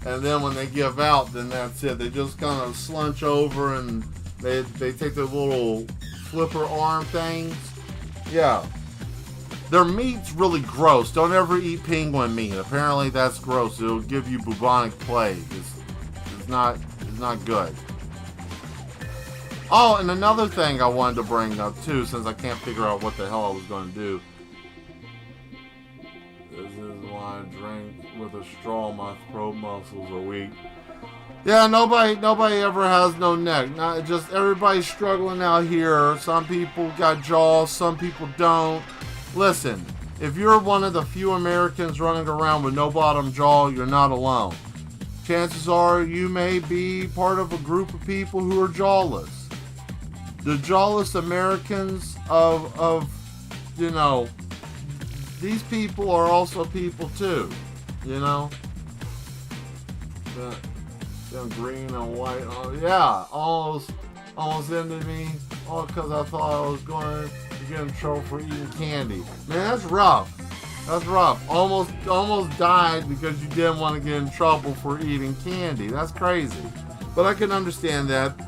and then when they give out, then that's it. They just kind of slunch over and they take their little flipper arm things. Yeah. Their meat's really gross. Don't ever eat penguin meat. Apparently that's gross. It'll give you bubonic plague. It's not good. Oh, and another thing I wanted to bring up too, since I can't figure out what the hell I was going to do. This is why I drink with a straw. My throat muscles are weak. Yeah, nobody ever has no neck. Not just everybody's struggling out here. Some people got jaws, some people don't. Listen, if you're one of the few Americans running around with no bottom jaw, you're not alone. Chances are you may be part of a group of people who are jawless. The jawless Americans of these people are also people too, you know. The green and white, yeah, all those almost ended me, all because I thought I was going to get in trouble for eating candy. Man, that's rough. That's rough. Almost died because you didn't want to get in trouble for eating candy. That's crazy. But I can understand that,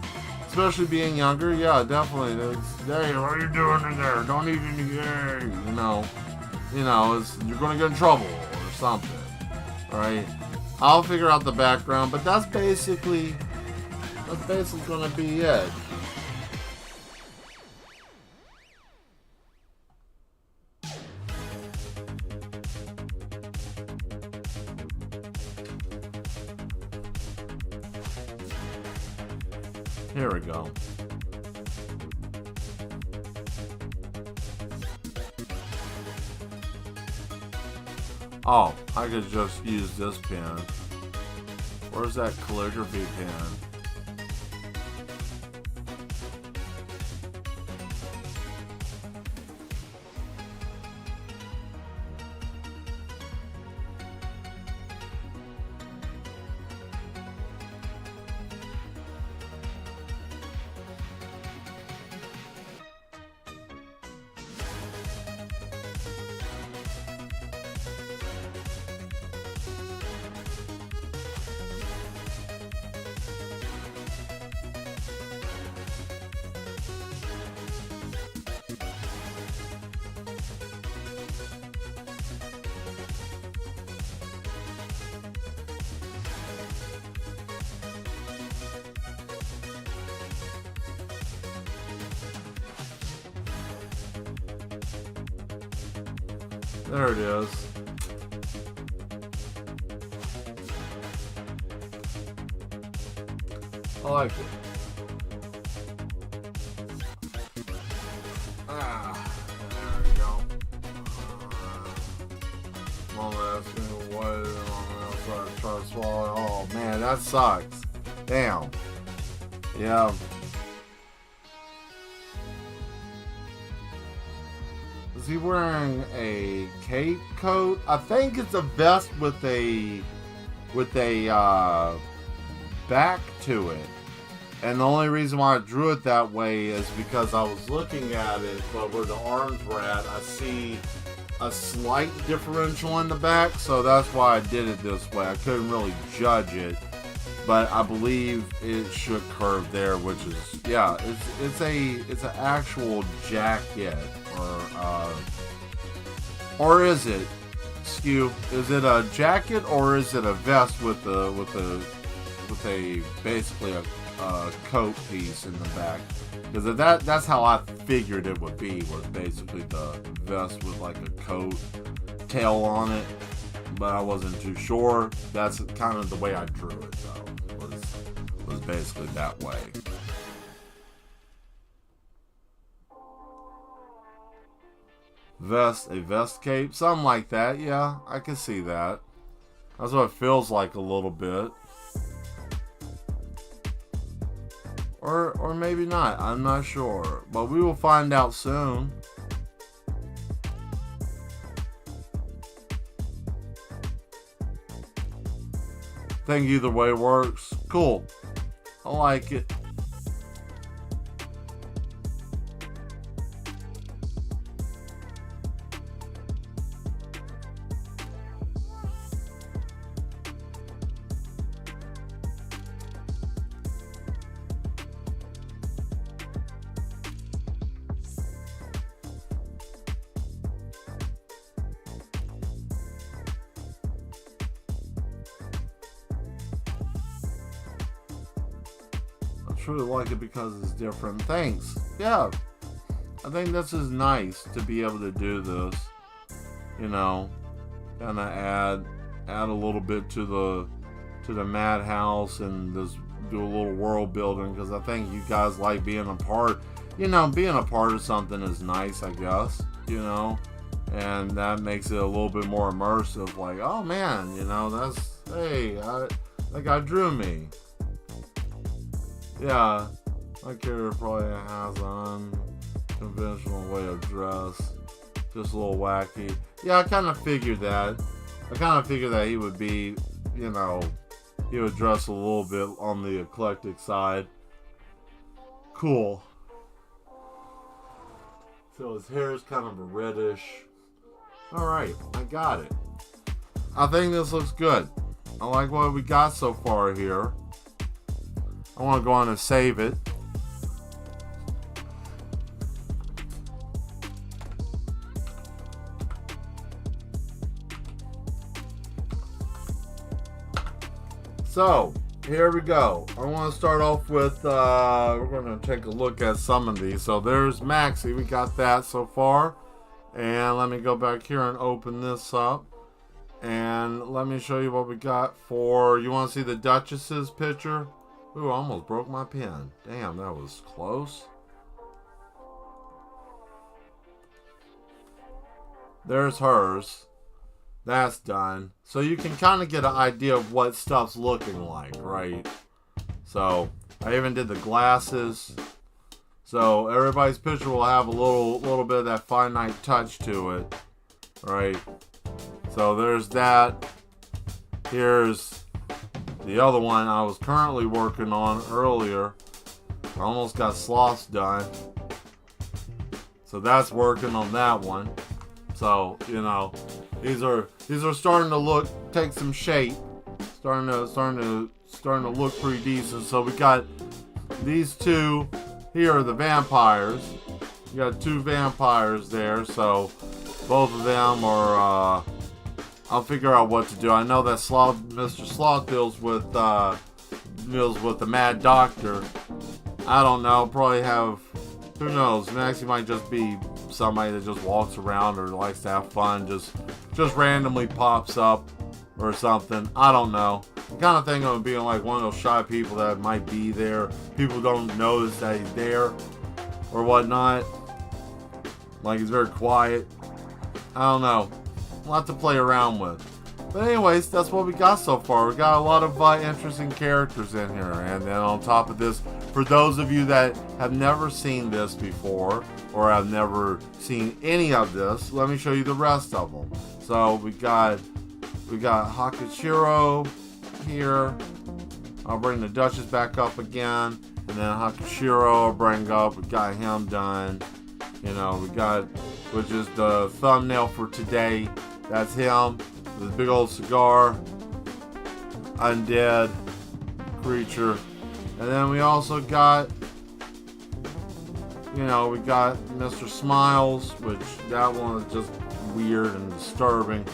especially being younger. Yeah, definitely. Hey, what are you doing in there? Don't eat any candy. You're going to get in trouble or something. All right. I'll figure out the background, but that's basically going to be it. Here we go. Oh, I could just use this pen. Where's that calligraphy pen? There it is. I like it. There we go. Mama asked me what it is on the outside. Try to swallow it. Oh man, that sucks. Damn. Yeah. Is he wearing a cape coat? I think it's a vest with a back to it. And the only reason why I drew it that way is because I was looking at it, but where the arms were at, I see a slight differential in the back, so that's why I did it this way. I couldn't really judge it, but I believe it should curve there, which is, yeah, it's an actual jacket, or is it? Skew, is it a jacket or is it a vest with a basically a coat piece in the back? Because that's how I figured it would be, was basically the vest with like a coat tail on it, but I wasn't too sure. That's kind of the way I drew it though, was basically that way. A vest cape, something like that. Yeah, I can see that. That's what it feels like a little bit. Or maybe not. I'm not sure. But we will find out soon. I think either way works. Cool. I like it. I truly like it because it's different. Thanks. Yeah, I think this is nice to be able to do this. You know, kind of add a little bit to the madhouse and just do a little world building, because I think you guys like being a part. You know, being a part of something is nice, I guess. You know, and that makes it a little bit more immersive. Like, oh man, you know, that guy drew me. Yeah, my character probably has an unconventional way of dress. Just a little wacky. Yeah, I kind of figured that. He would be, you know, he would dress a little bit on the eclectic side. Cool. So his hair is kind of a reddish. Alright, I got it. I think this looks good. I like what we got so far here. I want to go on and save it. So, here we go. I want to start off with, we're going to take a look at some of these. So there's Maxie. We got that so far. And let me go back here and open this up. And let me show you what we got for, you want to see the Duchess's picture? Ooh, I almost broke my pen. Damn, that was close. There's hers. That's done. So you can kind of get an idea of what stuff's looking like, right? So I even did the glasses. So everybody's picture will have a little bit of that finite touch to it, right? So there's that. Here's the other one I was currently working on earlier. I almost got sloths done. So that's working on that one. So, you know, these are starting to take some shape. Starting to look pretty decent. So we got these two. Here are the vampires. You got two vampires there. So both of them are. I'll figure out what to do. I know that Mr. Sloth deals with the Mad Doctor. I don't know. Probably have. Who knows? Maxie might just be somebody that just walks around or likes to have fun. Just randomly pops up or something. I don't know. The kind of thing of being like one of those shy people that might be there. People don't notice that he's there or whatnot. Like he's very quiet. I don't know. A lot to play around with. But anyways, that's what we got so far. We got a lot of interesting characters in here. And then on top of this, for those of you that have never seen this before or have never seen any of this, let me show you the rest of them. So we got Hakushiro here. I'll bring the Duchess back up again. And then Hakushiro I'll bring up. We got him done. You know, we got, which is the thumbnail for today. That's him with a big old cigar. Undead creature. And then we also got, you know, we got Mr. Smiles, which that one is just weird and disturbing.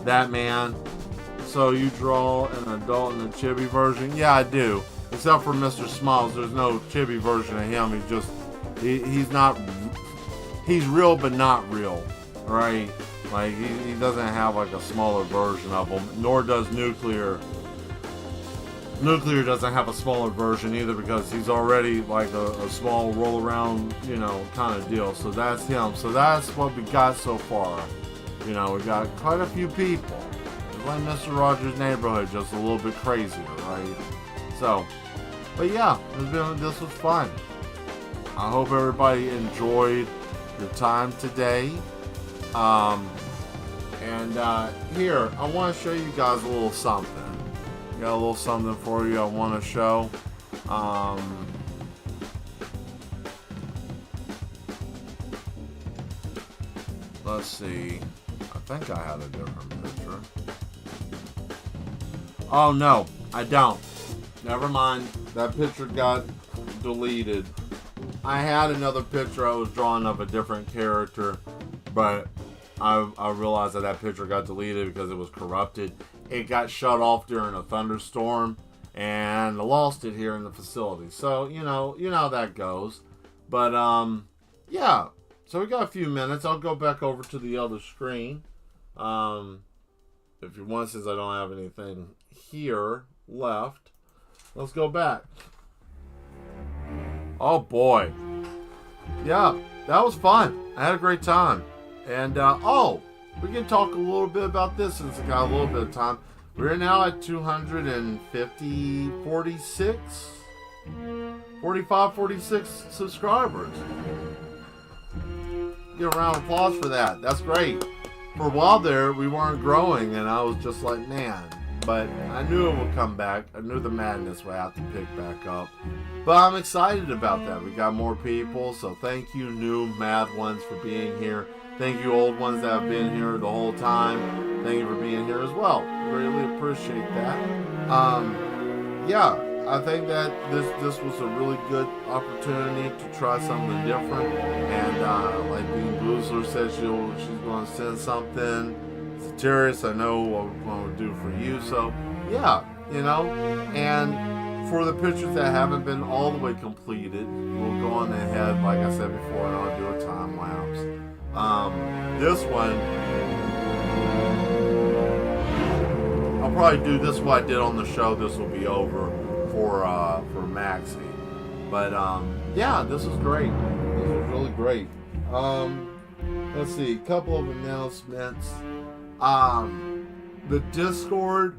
That man. So you draw an adult and a chibi version? Yeah, I do. Except for Mr. Smiles, there's no chibi version of him. He's real but not real, right? Like he doesn't have like a smaller version of him, nor does Nuclear. Nuclear doesn't have a smaller version either because he's already like a small roll around, you know, kind of deal. So that's him. So that's what we got so far. You know, we got quite a few people. It's like Mr. Rogers' Neighborhood, just a little bit crazier, right? So, but yeah, this was fun. I hope everybody enjoyed your time today. Here, I want to show you guys a little something. Got a little something for you I want to show. Let's see. I think I had a different picture. Oh no, I don't. Never mind. That picture got deleted. I had another picture I was drawing of a different character, but I realized that picture got deleted because it was corrupted. It got shut off during a thunderstorm, and I lost it here in the facility. So, you know how that goes. But, yeah. So we got a few minutes. I'll go back over to the other screen. If you want, since I don't have anything here left. Let's go back. Oh, boy. Yeah, that was fun. I had a great time. And, we can talk a little bit about this since I got a little bit of time. We're now at 45, 46 subscribers. Give a round of applause for that. That's great. For a while there, we weren't growing, and I was just like, man, but I knew it would come back. I knew the madness would have to pick back up. But I'm excited about that. We got more people, so thank you, new mad ones, for being here. Thank you, old ones that have been here the whole time. Thank you for being here as well. Really appreciate that. Yeah, I think that this was a really good opportunity to try something different. And like Bean Boozler said, she's going to send something. Satirius, I know what we're going to do for you. So, yeah, And for the pictures that haven't been all the way completed, we'll go on ahead, like I said before, and I'll do a time lapse. This one, I'll probably do this what I did on the show. This will be over for Maxie. But yeah, this was great. This was really great. Let's see, a couple of announcements. The Discord,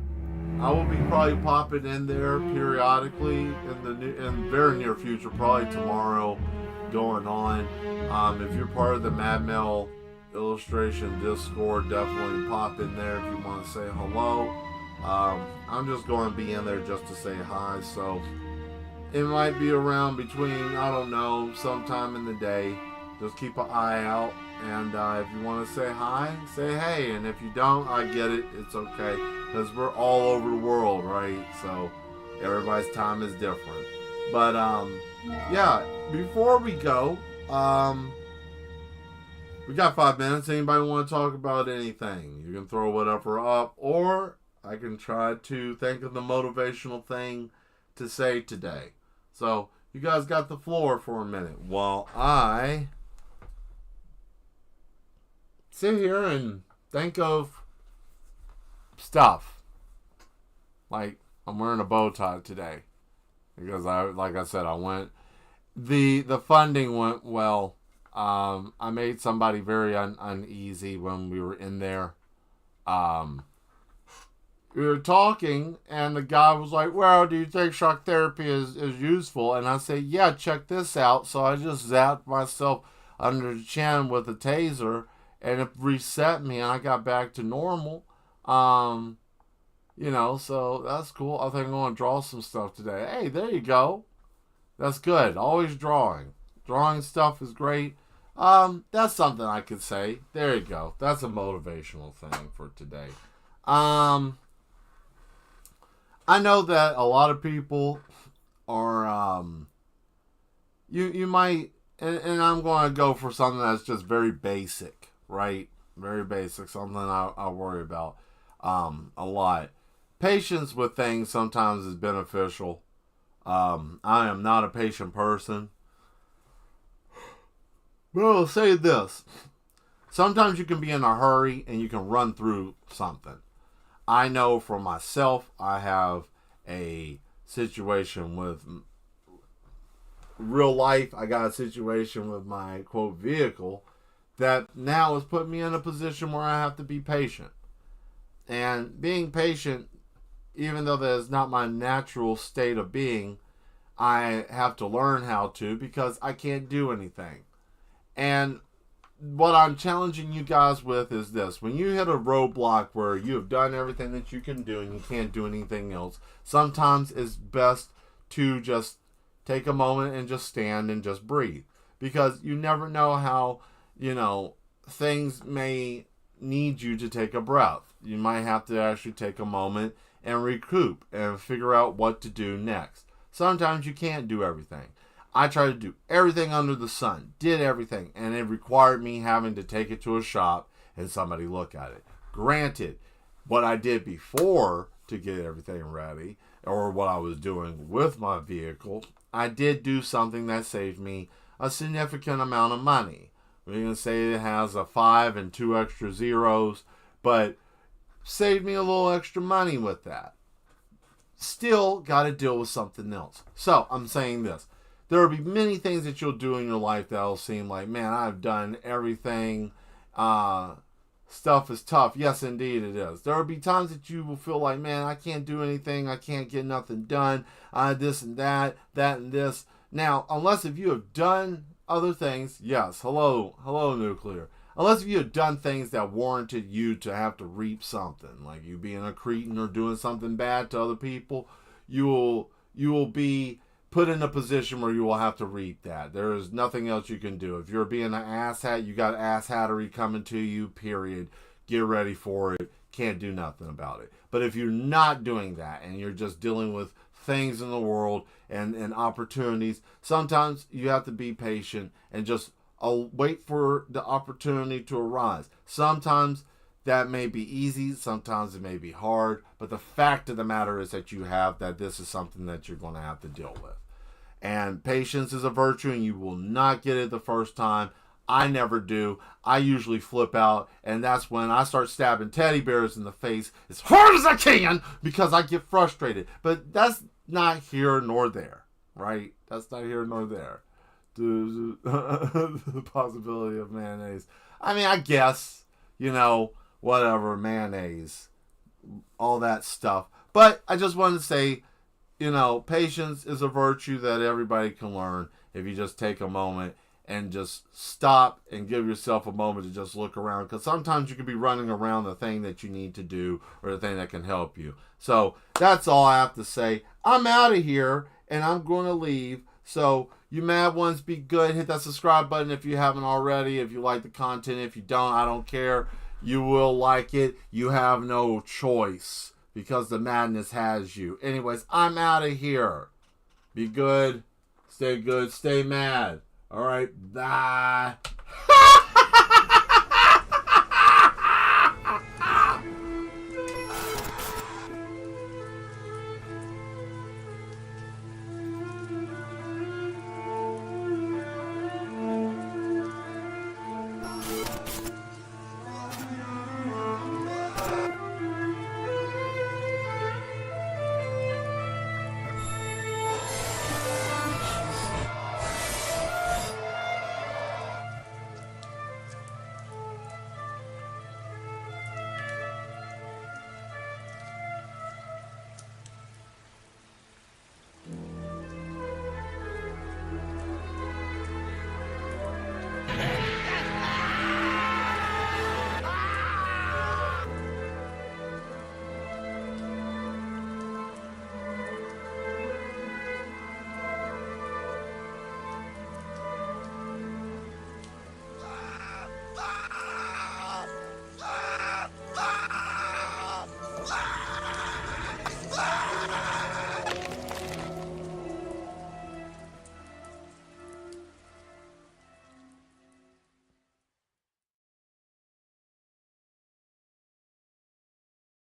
I will be probably popping in there periodically in very near future, probably tomorrow going on. If you're part of the Mad Mel Illustration Discord, definitely pop in there if you want to say hello. I'm just going to be in there just to say hi, so it might be around between, I don't know, sometime in the day. Just keep an eye out, and if you want to say hi, say hey, and if you don't, I get it, it's okay, because we're all over the world, right? So everybody's time is different. But yeah, before we go, we got 5 minutes. Anybody want to talk about anything? You can throw whatever up, or I can try to think of the motivational thing to say today. So you guys got the floor for a minute while I sit here and think of stuff. Like, I'm wearing a bow tie today because like I said, the funding went well. I made somebody very uneasy when we were in there. We were talking, and the guy was like, well, do you think shock therapy is useful? And I said, yeah, check this out. So I just zapped myself under the chin with a taser, and it reset me, and I got back to normal. So that's cool. I think I'm going to draw some stuff today. Hey, there you go. That's good. Always drawing. Drawing stuff is great. That's something I could say. There you go. That's a motivational thing for today. I know that a lot of people are, you might, and I'm going to go for something that's just very basic, right? Very basic, something I worry about a lot. Patience with things sometimes is beneficial. I am not a patient person. But I'll say this. Sometimes you can be in a hurry and you can run through something. I know for myself, I have a situation with real life. I got a situation with my, quote, vehicle that now has put me in a position where I have to be patient. And being patient, even though that is not my natural state of being, I have to learn how to, because I can't do anything. And what I'm challenging you guys with is this. When you hit a roadblock where you have done everything that you can do and you can't do anything else, sometimes it's best to just take a moment and just stand and just breathe. Because you never know how, things may need you to take a breath. You might have to actually take a moment and recoup and figure out what to do next. Sometimes you can't do everything. I tried to do everything under the sun, did everything, and it required me having to take it to a shop and somebody look at it. Granted, what I did before to get everything ready, or what I was doing with my vehicle, I did do something that saved me a significant amount of money. We're going to say it has a 5 and 2 extra zeros, but saved me a little extra money with that. Still got to deal with something else. So, I'm saying this. There will be many things that you'll do in your life that will seem like, man, I've done everything. Stuff is tough. Yes, indeed it is. There will be times that you will feel like, man, I can't do anything. I can't get nothing done. This and that and this. Now, unless if you have done other things, yes, hello, nuclear. unless you have done things that warranted you to have to reap something, like you being a cretin or doing something bad to other people, you will be put in a position where you will have to reap that. There is nothing else you can do. If you're being an asshat, you got asshattery coming to you, period. Get ready for it. Can't do nothing about it. But if you're not doing that and you're just dealing with things in the world and opportunities, sometimes you have to be patient and just wait for the opportunity to arise. Sometimes that may be easy, sometimes it may be hard, but the fact of the matter is that you have that this is something that you're going to have to deal with. And patience is a virtue, and you will not get it the first time. I never do. I usually flip out, and that's when I start stabbing teddy bears in the face as hard as I can because I get frustrated. But that's not here nor there, right? That's not here nor there. The possibility of mayonnaise. I mean, I guess, whatever, mayonnaise, all that stuff. But I just wanted to say, patience is a virtue that everybody can learn if you just take a moment and just stop and give yourself a moment to just look around. Because sometimes you can be running around the thing that you need to do or the thing that can help you. So that's all I have to say. I'm out of here and I'm going to leave. So you mad ones, be good. Hit that subscribe button if you haven't already. If you like the content. If you don't, I don't care. You will like it. You have no choice because the madness has you. Anyways, I'm out of here. Be good. Stay mad. All right. Bye.